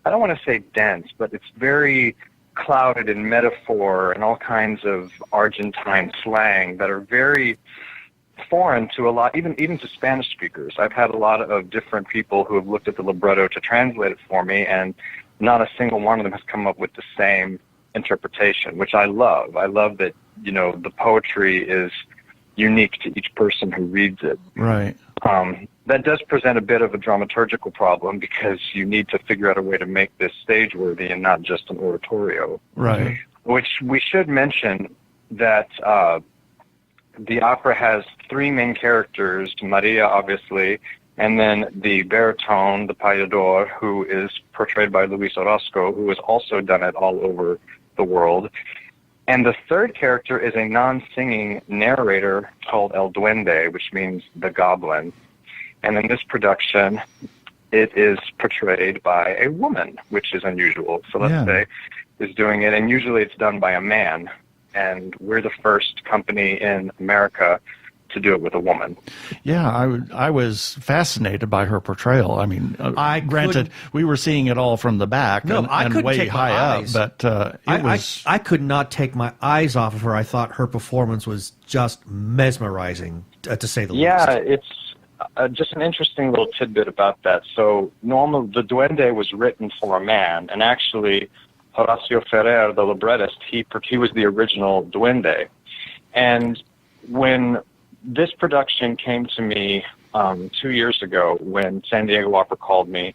I don't want to say dense, but it's very clouded in metaphor and all kinds of Argentine slang that are very foreign to a lot, even to Spanish speakers. I've had a lot of different people who have looked at the libretto to translate it for me, and not a single one of them has come up with the same interpretation, which I love. I love that, the poetry is unique to each person who reads it. Right. That does present a bit of a dramaturgical problem because you need to figure out a way to make this stage-worthy and not just an oratorio. Right. Which we should mention that the opera has three main characters, Maria, obviously, and then the baritone, the payador, who is portrayed by Luis Orozco, who has also done it all over the world. And the third character is a non-singing narrator called El Duende, which means the goblin. And in this production, it is portrayed by a woman, which is unusual. So let's say is doing it, and usually it's done by a man. And we're the first company in America to do it with a woman. Yeah, I was fascinated by her portrayal. I mean, granted, we were seeing it all from the back and way high up, but I could not take my eyes off of her. I thought her performance was just mesmerizing, to say the least. Yeah, it's just an interesting little tidbit about that. So the Duende was written for a man, and actually Horacio Ferrer, the librettist, he was the original Duende. And when this production came to me 2 years ago, when San Diego Opera called me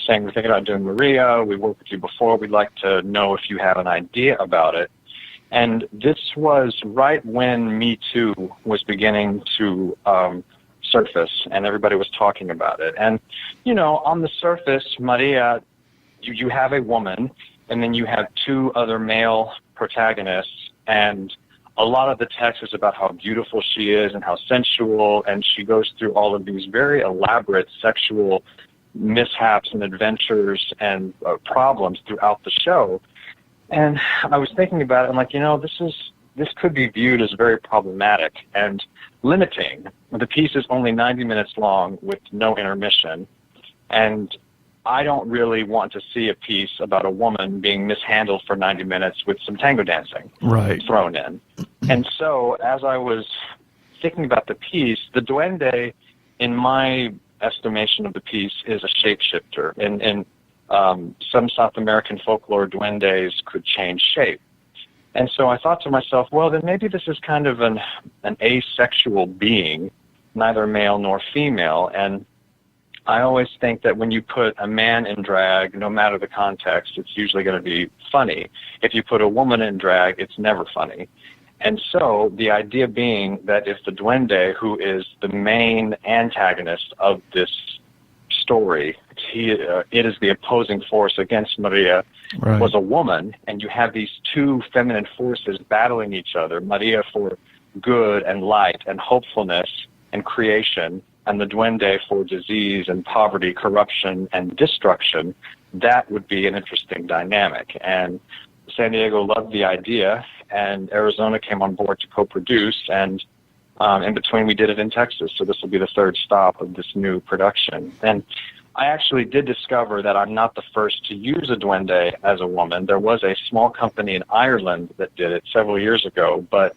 saying, we're thinking about doing Maria, we worked with you before, we'd like to know if you have an idea about it. And this was right when Me Too was beginning to surface, and everybody was talking about it. And, on the surface, Maria, you have a woman, and then you have two other male protagonists, and a lot of the text is about how beautiful she is and how sensual, and she goes through all of these very elaborate sexual mishaps and adventures and problems throughout the show. And I was thinking about it, and this could be viewed as very problematic and limiting. The piece is only 90 minutes long with no intermission, and I don't really want to see a piece about a woman being mishandled for 90 minutes with some tango dancing thrown in. And so as I was thinking about the piece, the Duende, in my estimation of the piece, is a shapeshifter. In some South American folklore, duendes could change shape. And so I thought to myself, well, then maybe this is kind of an asexual being, neither male nor female. And I always think that when you put a man in drag, no matter the context, it's usually going to be funny. If you put a woman in drag, it's never funny. And so the idea being that if the Duende, who is the main antagonist of this story, it is the opposing force against Maria, was a woman, and you have these two feminine forces battling each other, Maria for good and light and hopefulness and creation, and the Duende for disease and poverty, corruption, and destruction, that would be an interesting dynamic. And San Diego loved the idea, and Arizona came on board to co-produce, and in between we did it in Texas, so this will be the third stop of this new production. And I actually did discover that I'm not the first to use a Duende as a woman. There was a small company in Ireland that did it several years ago, but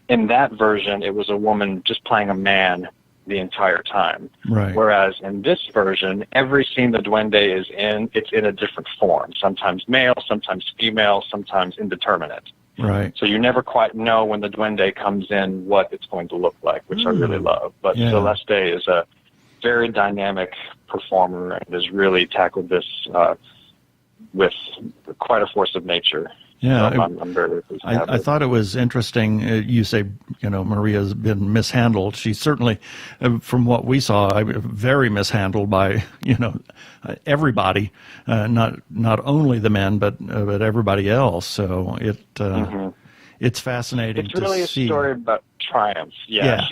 in that version, it was a woman just playing a man the entire time. Whereas in this version, every scene the Duende is in, it's in a different form. Sometimes male, sometimes female, sometimes indeterminate. So you never quite know when the Duende comes in what it's going to look like, which I really love. But Celeste is a very dynamic performer and has really tackled this with quite a force of nature. Yeah, So I'm very, very pleased to have I it. thought it was interesting. You say, Maria's been mishandled. She's certainly, from what we saw, very mishandled by, everybody, not only the men, but everybody else. So it's fascinating It's to really a see. story about triumph. Yeah.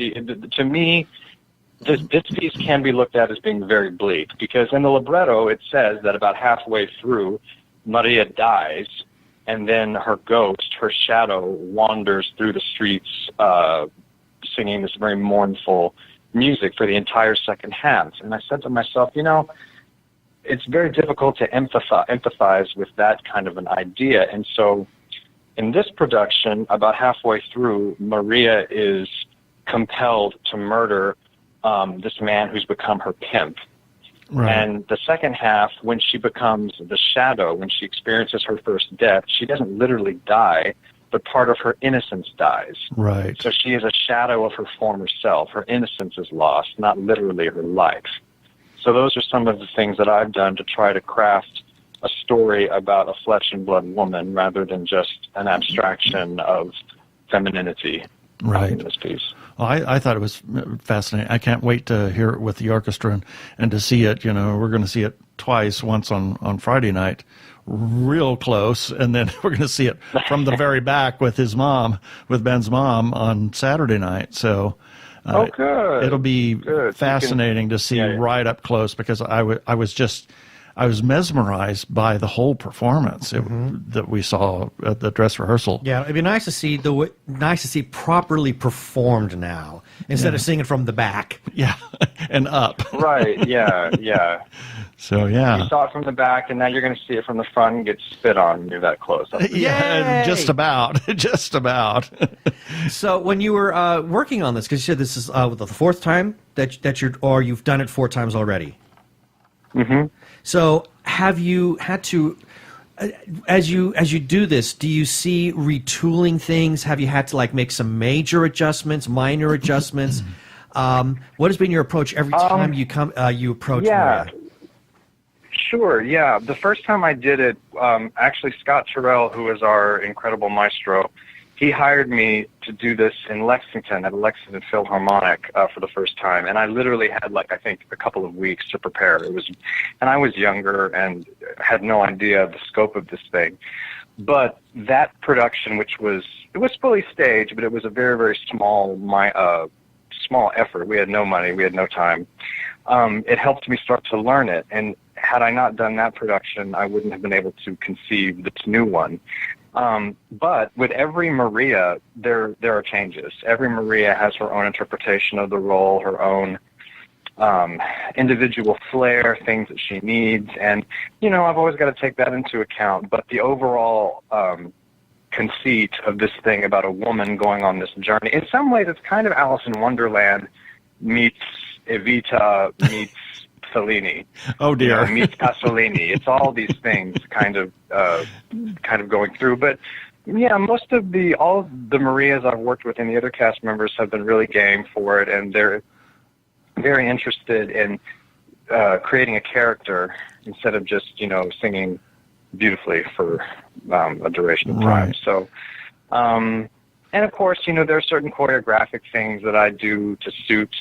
To me, this piece can be looked at as being very bleak, because in the libretto it says that about halfway through, Maria dies, and then her ghost, her shadow, wanders through the streets singing this very mournful music for the entire second half. And I said to myself, it's very difficult to empathize with that kind of an idea. And so in this production, about halfway through, Maria is compelled to murder this man who's become her pimp. Right. And the second half, when she becomes the shadow, when she experiences her first death, she doesn't literally die, but part of her innocence dies. Right. So she is a shadow of her former self. Her innocence is lost, not literally her life. So those are some of the things that I've done to try to craft a story about a flesh and blood woman rather than just an abstraction of femininity in this piece. Well, I thought it was fascinating. I can't wait to hear it with the orchestra and to see it. We're going to see it twice, once on Friday night, real close, and then we're going to see it from the very back with Ben's mom on Saturday night. So good. It'll be Good. fascinating to see right up close, because I was mesmerized by the whole performance that we saw at the dress rehearsal. Yeah, it'd be nice to see properly performed now instead of singing from the back. Yeah, and up. Right, yeah. So, yeah. You saw it from the back, and now you're going to see it from the front and get spit on when you're that close. Yeah, Yay! just about. So when you were working on this, because you said this is the fourth time that you've done it 4 times already. Mm-hmm. So have you had to, as you do this, do you see retooling things? Have you had to make some major adjustments, minor adjustments? What has been your approach every time you approach Maria? Sure, yeah. The first time I did it, actually Scott Terrell, who is our incredible maestro, he hired me to do this in Lexington at the Lexington Philharmonic for the first time, and I literally had I think a couple of weeks to prepare. And I was younger and had no idea the scope of this thing. But that production, it was fully staged, but it was a very, very small effort. We had no money, we had no time. It helped me start to learn it, and had I not done that production, I wouldn't have been able to conceive this new one. But with every Maria, there are changes. Every Maria has her own interpretation of the role, her own individual flair, things that she needs, and I've always got to take that into account. But the overall conceit of this thing about a woman going on this journey, in some ways, it's kind of Alice in Wonderland meets Evita meets Fellini. Oh dear. Meets Pasolini. It's all these things kind of going through. But yeah, all of the Marias I've worked with and the other cast members have been really game for it, and they're very interested in creating a character instead of just singing beautifully for a duration of time. Right. So, and of course, there are certain choreographic things that I do to suit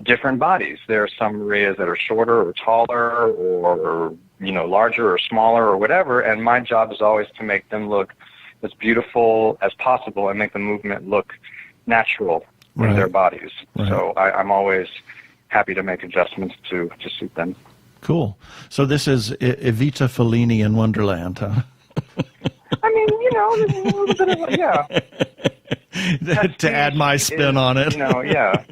different bodies. There are some Marias that are shorter or taller or larger or smaller or whatever, and my job is always to make them look as beautiful as possible and make the movement look natural in their bodies. Right. So I'm always happy to make adjustments to suit them. Cool. So this is Evita Fellini in Wonderland, huh? I mean, there's a little bit of yeah. To add my spin on it. Yeah.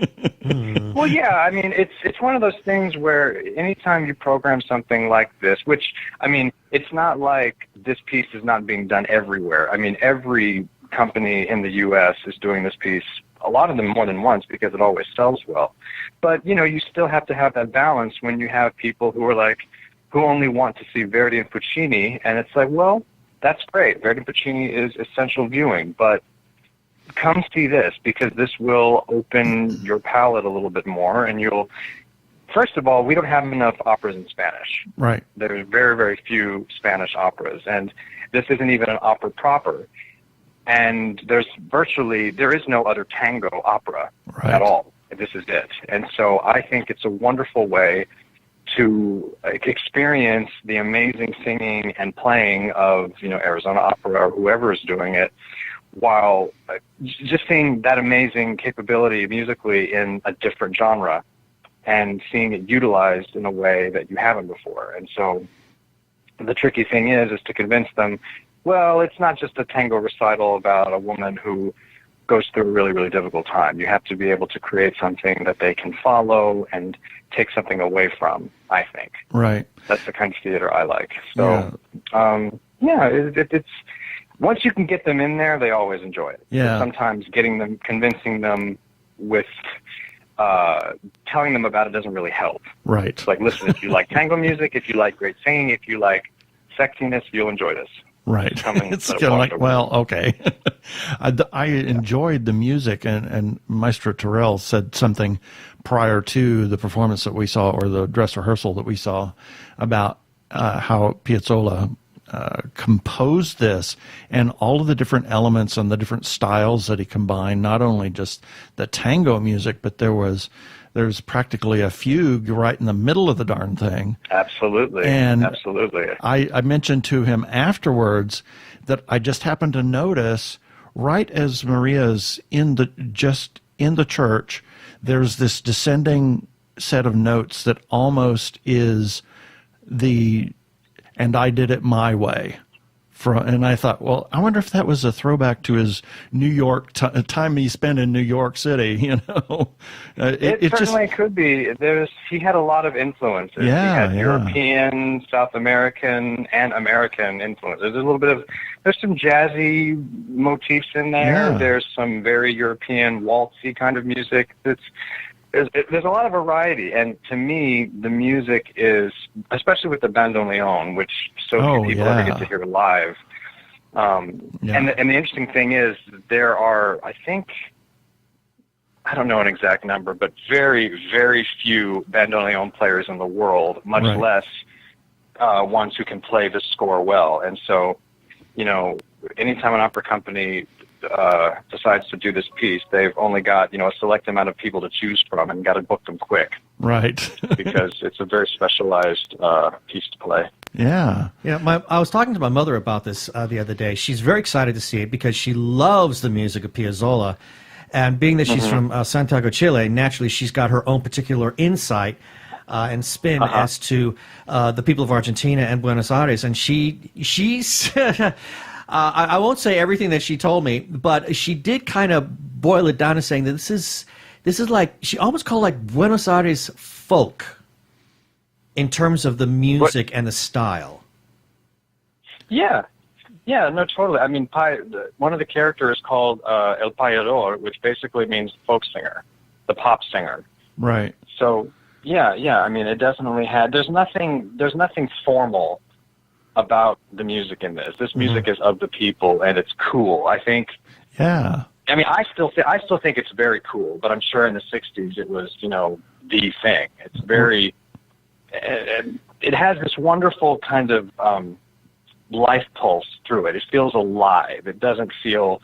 Well, yeah, I mean, it's one of those things where anytime you program something like this, which, I mean, it's not like this piece is not being done everywhere. I mean, every company in the U.S. is doing this piece, a lot of them more than once because it always sells well. But, you still have to have that balance when you have people who are who only want to see Verdi and Puccini, and it's well, that's great. Verdi and Puccini is essential viewing, but come see this because this will open your palette a little bit more, and you'll first of all, we don't have enough operas in Spanish. Right. There's very, very few Spanish operas, and this isn't even an opera proper. And there is no other tango opera at all. This is it. And so I think it's a wonderful way to experience the amazing singing and playing of, Arizona Opera or whoever is doing it, while just seeing that amazing capability musically in a different genre and seeing it utilized in a way that you haven't before. And so the tricky thing is to convince them, well, it's not just a tango recital about a woman who goes through a really, really difficult time. You have to be able to create something that they can follow and take something away from, I think. Right. That's the kind of theater I like. So, it's once you can get them in there, they always enjoy it. Yeah. But sometimes convincing them with telling them about it doesn't really help. Right. It's like, listen, if you like tango music, if you like great singing, if you like sexiness, you'll enjoy this. Right. It's kind of like, well, okay. I enjoyed the music, and Maestro Terrell said something prior to the performance that we saw, or the dress rehearsal that we saw, about how Piazzolla composed this, and all of the different elements and the different styles that he combined, not only just the tango music, but there's practically a fugue right in the middle of the darn thing. Absolutely. And absolutely. I mentioned to him afterwards that I just happened to notice, right as Maria's in the church, there's this descending set of notes that almost is the "and I did it my way." And I thought, well, I wonder if that was a throwback to his New York time he spent in New York City. It certainly could be. He had a lot of influences. Yeah, he had European, South American, and American influences. There's some jazzy motifs in there. Yeah. There's some very European waltzy kind of music. There's a lot of variety, and to me, the music is, especially with the bandoneon, which so few people ever get to hear live. And the interesting thing is, there are, I think, I don't know an exact number, but very, very few bandoneon players in the world, much less ones who can play the score well. And so, anytime an opera company decides to do this piece, they've only got a select amount of people to choose from, and got to book them quick. Right. Because it's a very specialized piece to play. Yeah. I was talking to my mother about this the other day. She's very excited to see it because she loves the music of Piazzolla, and being that she's from Santiago, Chile, naturally she's got her own particular insight and spin as to the people of Argentina and Buenos Aires, and she's. I won't say everything that she told me, but she did kind of boil it down to saying that this is like, she almost called like Buenos Aires folk in terms of the music and the style. Yeah, no, totally. I mean, one of the characters is called El Payador, which basically means folk singer, the pop singer. Right. So, yeah. I mean, it definitely had. There's nothing formal about the music in this. This music is of the people, and it's cool. I think. Yeah. I mean, I still think it's very cool, but I'm sure in the '60s it was, the thing. It's very. It has this wonderful kind of life pulse through it. It feels alive. It doesn't feel,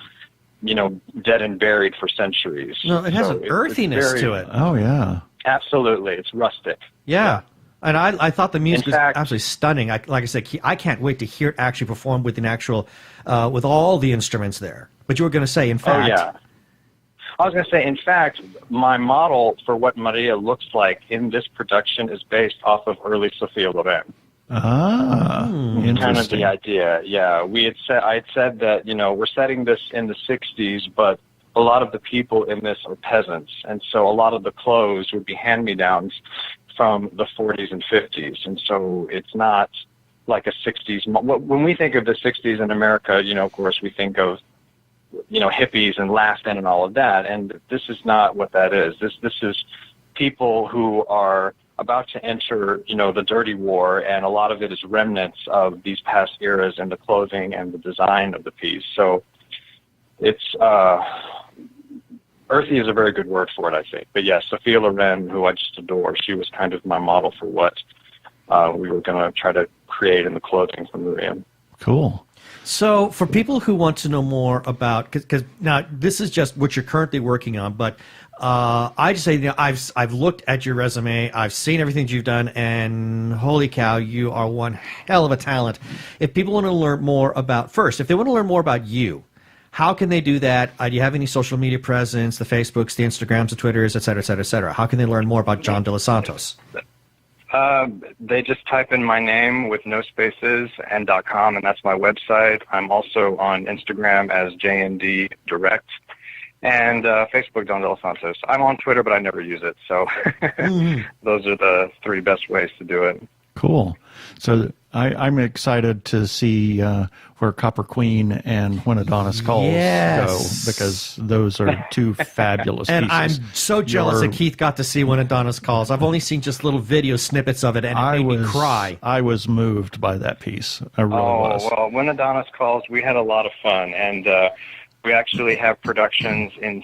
dead and buried for centuries. No, it has an earthiness to it. Oh yeah. Absolutely, it's rustic. Yeah. And I thought the music was absolutely stunning. Like I said, I can't wait to hear it actually performed with an actual, with all the instruments there. But you were going to say, in fact. Oh, yeah. I was going to say, in fact, my model for what Maria looks like in this production is based off of early Sophia Loren. Interesting. Kind of the idea, yeah. I had said that, we're setting this in the 60s, but a lot of the people in this are peasants. And so a lot of the clothes would be hand-me-downs from the 40s and 50s, and so it's not like a 60s. When we think of the 60s in America, of course, we think of, hippies and Last End and all of that, and this is not what that is. This is people who are about to enter, the dirty war, and a lot of it is remnants of these past eras and the clothing and the design of the piece. So it's earthy is a very good word for it, I think. But yes, Sophia Loren, who I just adore, she was kind of my model for what we were going to try to create in the clothing for Maria. Cool. So, for people who want to know more about, because now this is just what you're currently working on, but I just say, I've looked at your resume, I've seen everything you've done, and holy cow, you are one hell of a talent. If people want to learn more about, first, if they want to learn more about you, how can they do that? Do you have any social media presence, the Facebooks, the Instagrams, the Twitters, et cetera, et cetera, et cetera? How can they learn more about John De Los Santos? They just type in my name with no spaces and .com, and that's my website. I'm also on Instagram as JND Direct, and Facebook, John De Los Santos. I'm on Twitter, but I never use it, so those are the three best ways to do it. Cool. So I'm excited to see where Copper Queen and When Adonis Calls go, because those are two fabulous and pieces. I'm so jealous that Keith got to see When Adonis Calls. I've only seen just little video snippets of it, and it made me cry. I was moved by that piece. I really was. Well, When Adonis Calls, we had a lot of fun, and we actually have productions in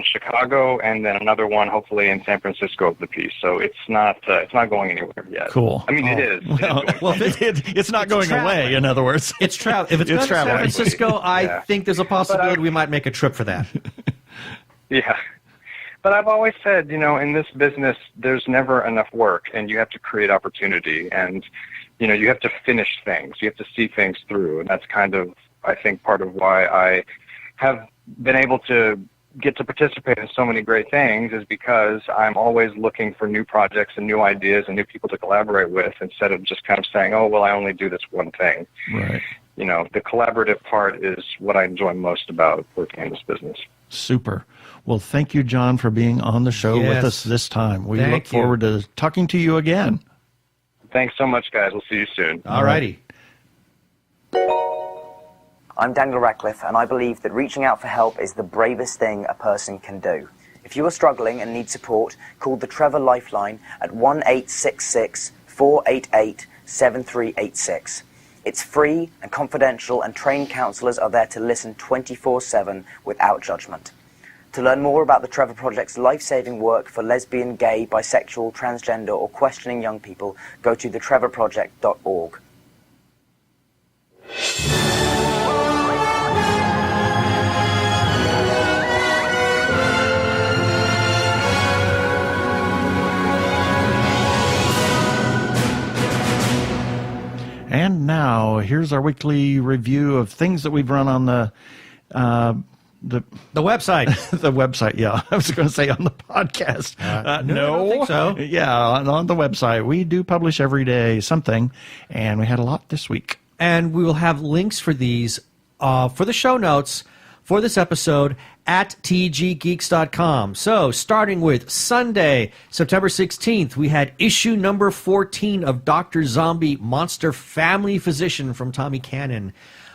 Chicago, and then another one hopefully in San Francisco of the piece. So it's not going anywhere yet. Cool. I mean, it is. It's not going away. In other words, it's travel. If it's going to San Francisco, I think there's a possibility we might make a trip for that. Yeah. But I've always said, in this business, there's never enough work, and you have to create opportunity, and you have to finish things. You have to see things through, and that's kind of, I think, part of why I have been able to get to participate in so many great things is because I'm always looking for new projects and new ideas and new people to collaborate with, instead of just kind of saying, oh, well, I only do this one thing. Right. The collaborative part is what I enjoy most about working in this business. Super. Well, thank you, John, for being on the show with us this time. We look forward to talking to you again. Thanks so much, guys. We'll see you soon. All righty. I'm Daniel Radcliffe, and I believe that reaching out for help is the bravest thing a person can do. If you are struggling and need support, call the Trevor Lifeline at 1-866-488-7386. It's free and confidential, and trained counselors are there to listen 24/7 without judgment. To learn more about the Trevor Project's life-saving work for lesbian, gay, bisexual, transgender, or questioning young people, go to thetrevorproject.org. And now, here's our weekly review of things that we've run on the website. The website, yeah. I was going to say on the podcast. No, I don't think so. Yeah, on the website. We do publish every day something, and we had a lot this week. And we will have links for these for the show notes for this episode at tggeeks.com. So, starting with Sunday, September 16th, we had issue number 14 of Dr. Zombie Monster Family Physician from Tommy Cannon.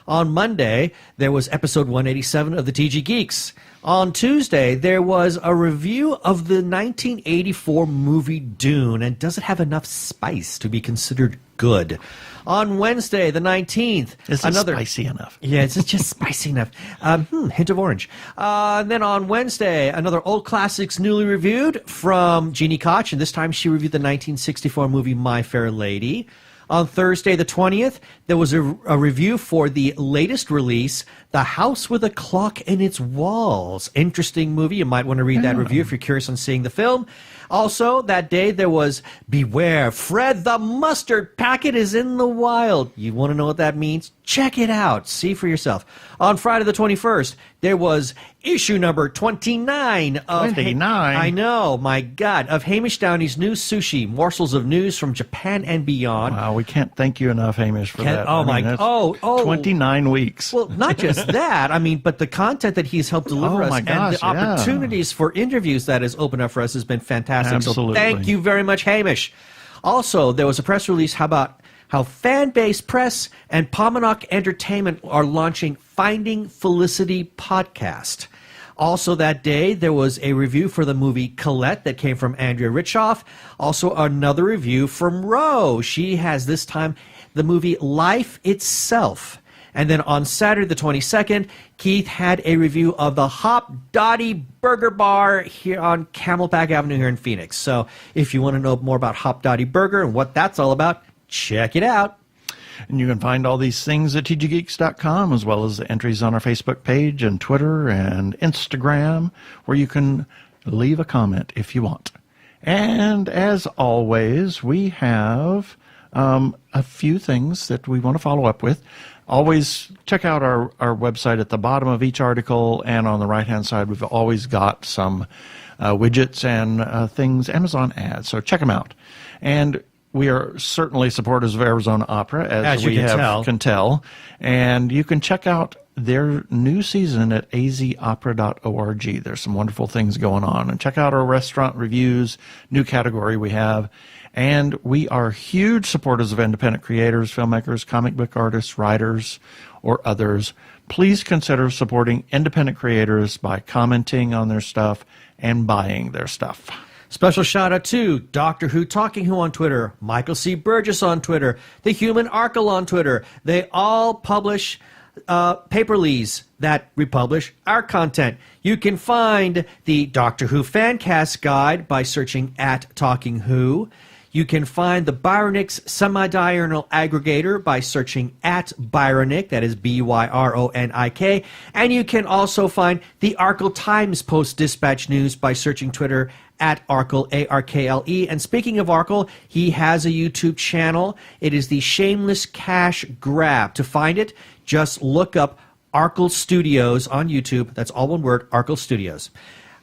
On Monday, there was episode 187 of the TG Geeks. On Tuesday, there was a review of the 1984 movie Dune, and does it have enough spice to be considered good? On Wednesday, the 19th, Is it spicy enough? Yeah, it's just spicy enough. Hint of orange. And then on Wednesday, another old classics newly reviewed from Jeannie Koch, and this time she reviewed the 1964 movie My Fair Lady. On Thursday, the 20th, there was a review for the latest release, The House with a Clock in Its Walls. Interesting movie. You might want to read that review if you're curious on seeing the film. Also, that day, there was Beware, Fred the Mustard Packet is in the wild. You want to know what that means? Check it out. See for yourself. On Friday the 21st, there was issue number 29 of... 29? I know, my God. Of Hamish Downey's new Sushi, Morsels of News from Japan and Beyond. Wow, we can't thank you enough, Hamish, for that. Oh, my God. 29 weeks. Well, not just that. I mean, but the content that he's helped deliver us my gosh, and the opportunities for interviews that has opened up for us has been fantastic. Absolutely. So thank you very much, Hamish. Also, there was a press release about how Fanbase Press and Pomanock Entertainment are launching Finding Felicity podcast. Also that day, there was a review for the movie Colette that came from Andrea Richoff. Also another review from Ro. She has this time the movie Life Itself. And then on Saturday the 22nd, Keith had a review of the Hop Dottie Burger Bar here on Camelback Avenue here in Phoenix. So if you want to know more about Hop Dottie Burger and what that's all about, check it out. And you can find all these things at tggeeks.com, as well as the entries on our Facebook page and Twitter and Instagram, where you can leave a comment if you want. And as always, we have a few things that we want to follow up with. Always check out our website at the bottom of each article, and on the right-hand side, we've always got some widgets and things, Amazon ads, so check them out. And we are certainly supporters of Arizona Opera, as we can tell. And you can check out their new season at azopera.org. There's some wonderful things going on. And check out our restaurant reviews, new category we have. And we are huge supporters of independent creators, filmmakers, comic book artists, writers, or others. Please consider supporting independent creators by commenting on their stuff and buying their stuff. Special shout out to Doctor Who Talking Who on Twitter, Michael C. Burgess on Twitter, The Human Arkle on Twitter. They all publish paperlies that republish our content. You can find the Doctor Who Fancast Guide by searching at Talking Who. You can find the Byronics Semi-Diurnal Aggregator by searching at Byronic, that is Byronik, and you can also find the Arkle Times Post-Dispatch News by searching Twitter at Arkle, A-R-K-L-E. And speaking of Arkle, he has a YouTube channel. It is the Shameless Cash Grab. To find it, just look up Arkle Studios on YouTube. That's all one word, Arkle Studios.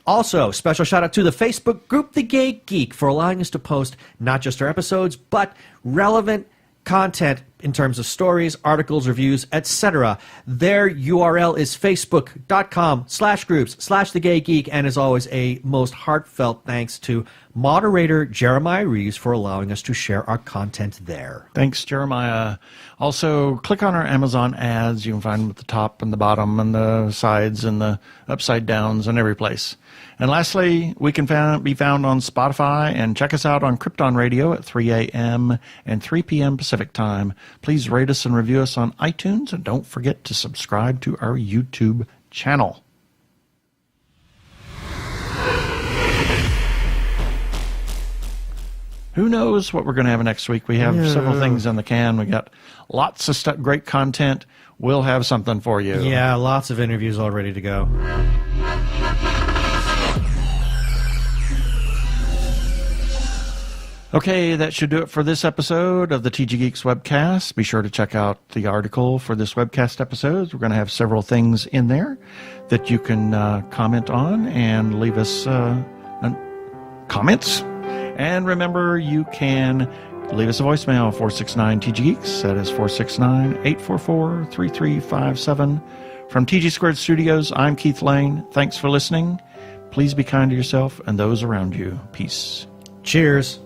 Also, special shout out to the Facebook group, The Gay Geek, for allowing us to post not just our episodes, but relevant content in terms of stories, articles, reviews, etc. Their URL is facebook.com/groups/The Gay Geek. And as always, a most heartfelt thanks to moderator Jeremiah Reeves for allowing us to share our content there. Thanks, Jeremiah. Also, click on our Amazon ads. You can find them at the top and the bottom and the sides and the upside downs and every place. And lastly, we can be found on Spotify, and check us out on Krypton Radio at 3 a.m. and 3 p.m. Pacific Time. Please rate us and review us on iTunes, and don't forget to subscribe to our YouTube channel. Who knows what we're going to have next week? We have several things in the can. We got lots of stuff, great content. We'll have something for you. Yeah, lots of interviews all ready to go. Okay, that should do it for this episode of the TG Geeks webcast. Be sure to check out the article for this webcast episode. We're going to have several things in there that you can comment on and leave us comments. And remember, you can leave us a voicemail, 469-TG-GEEKS. That is 469-844-3357. From TG Squared Studios, I'm Keith Lane. Thanks for listening. Please be kind to yourself and those around you. Peace. Cheers.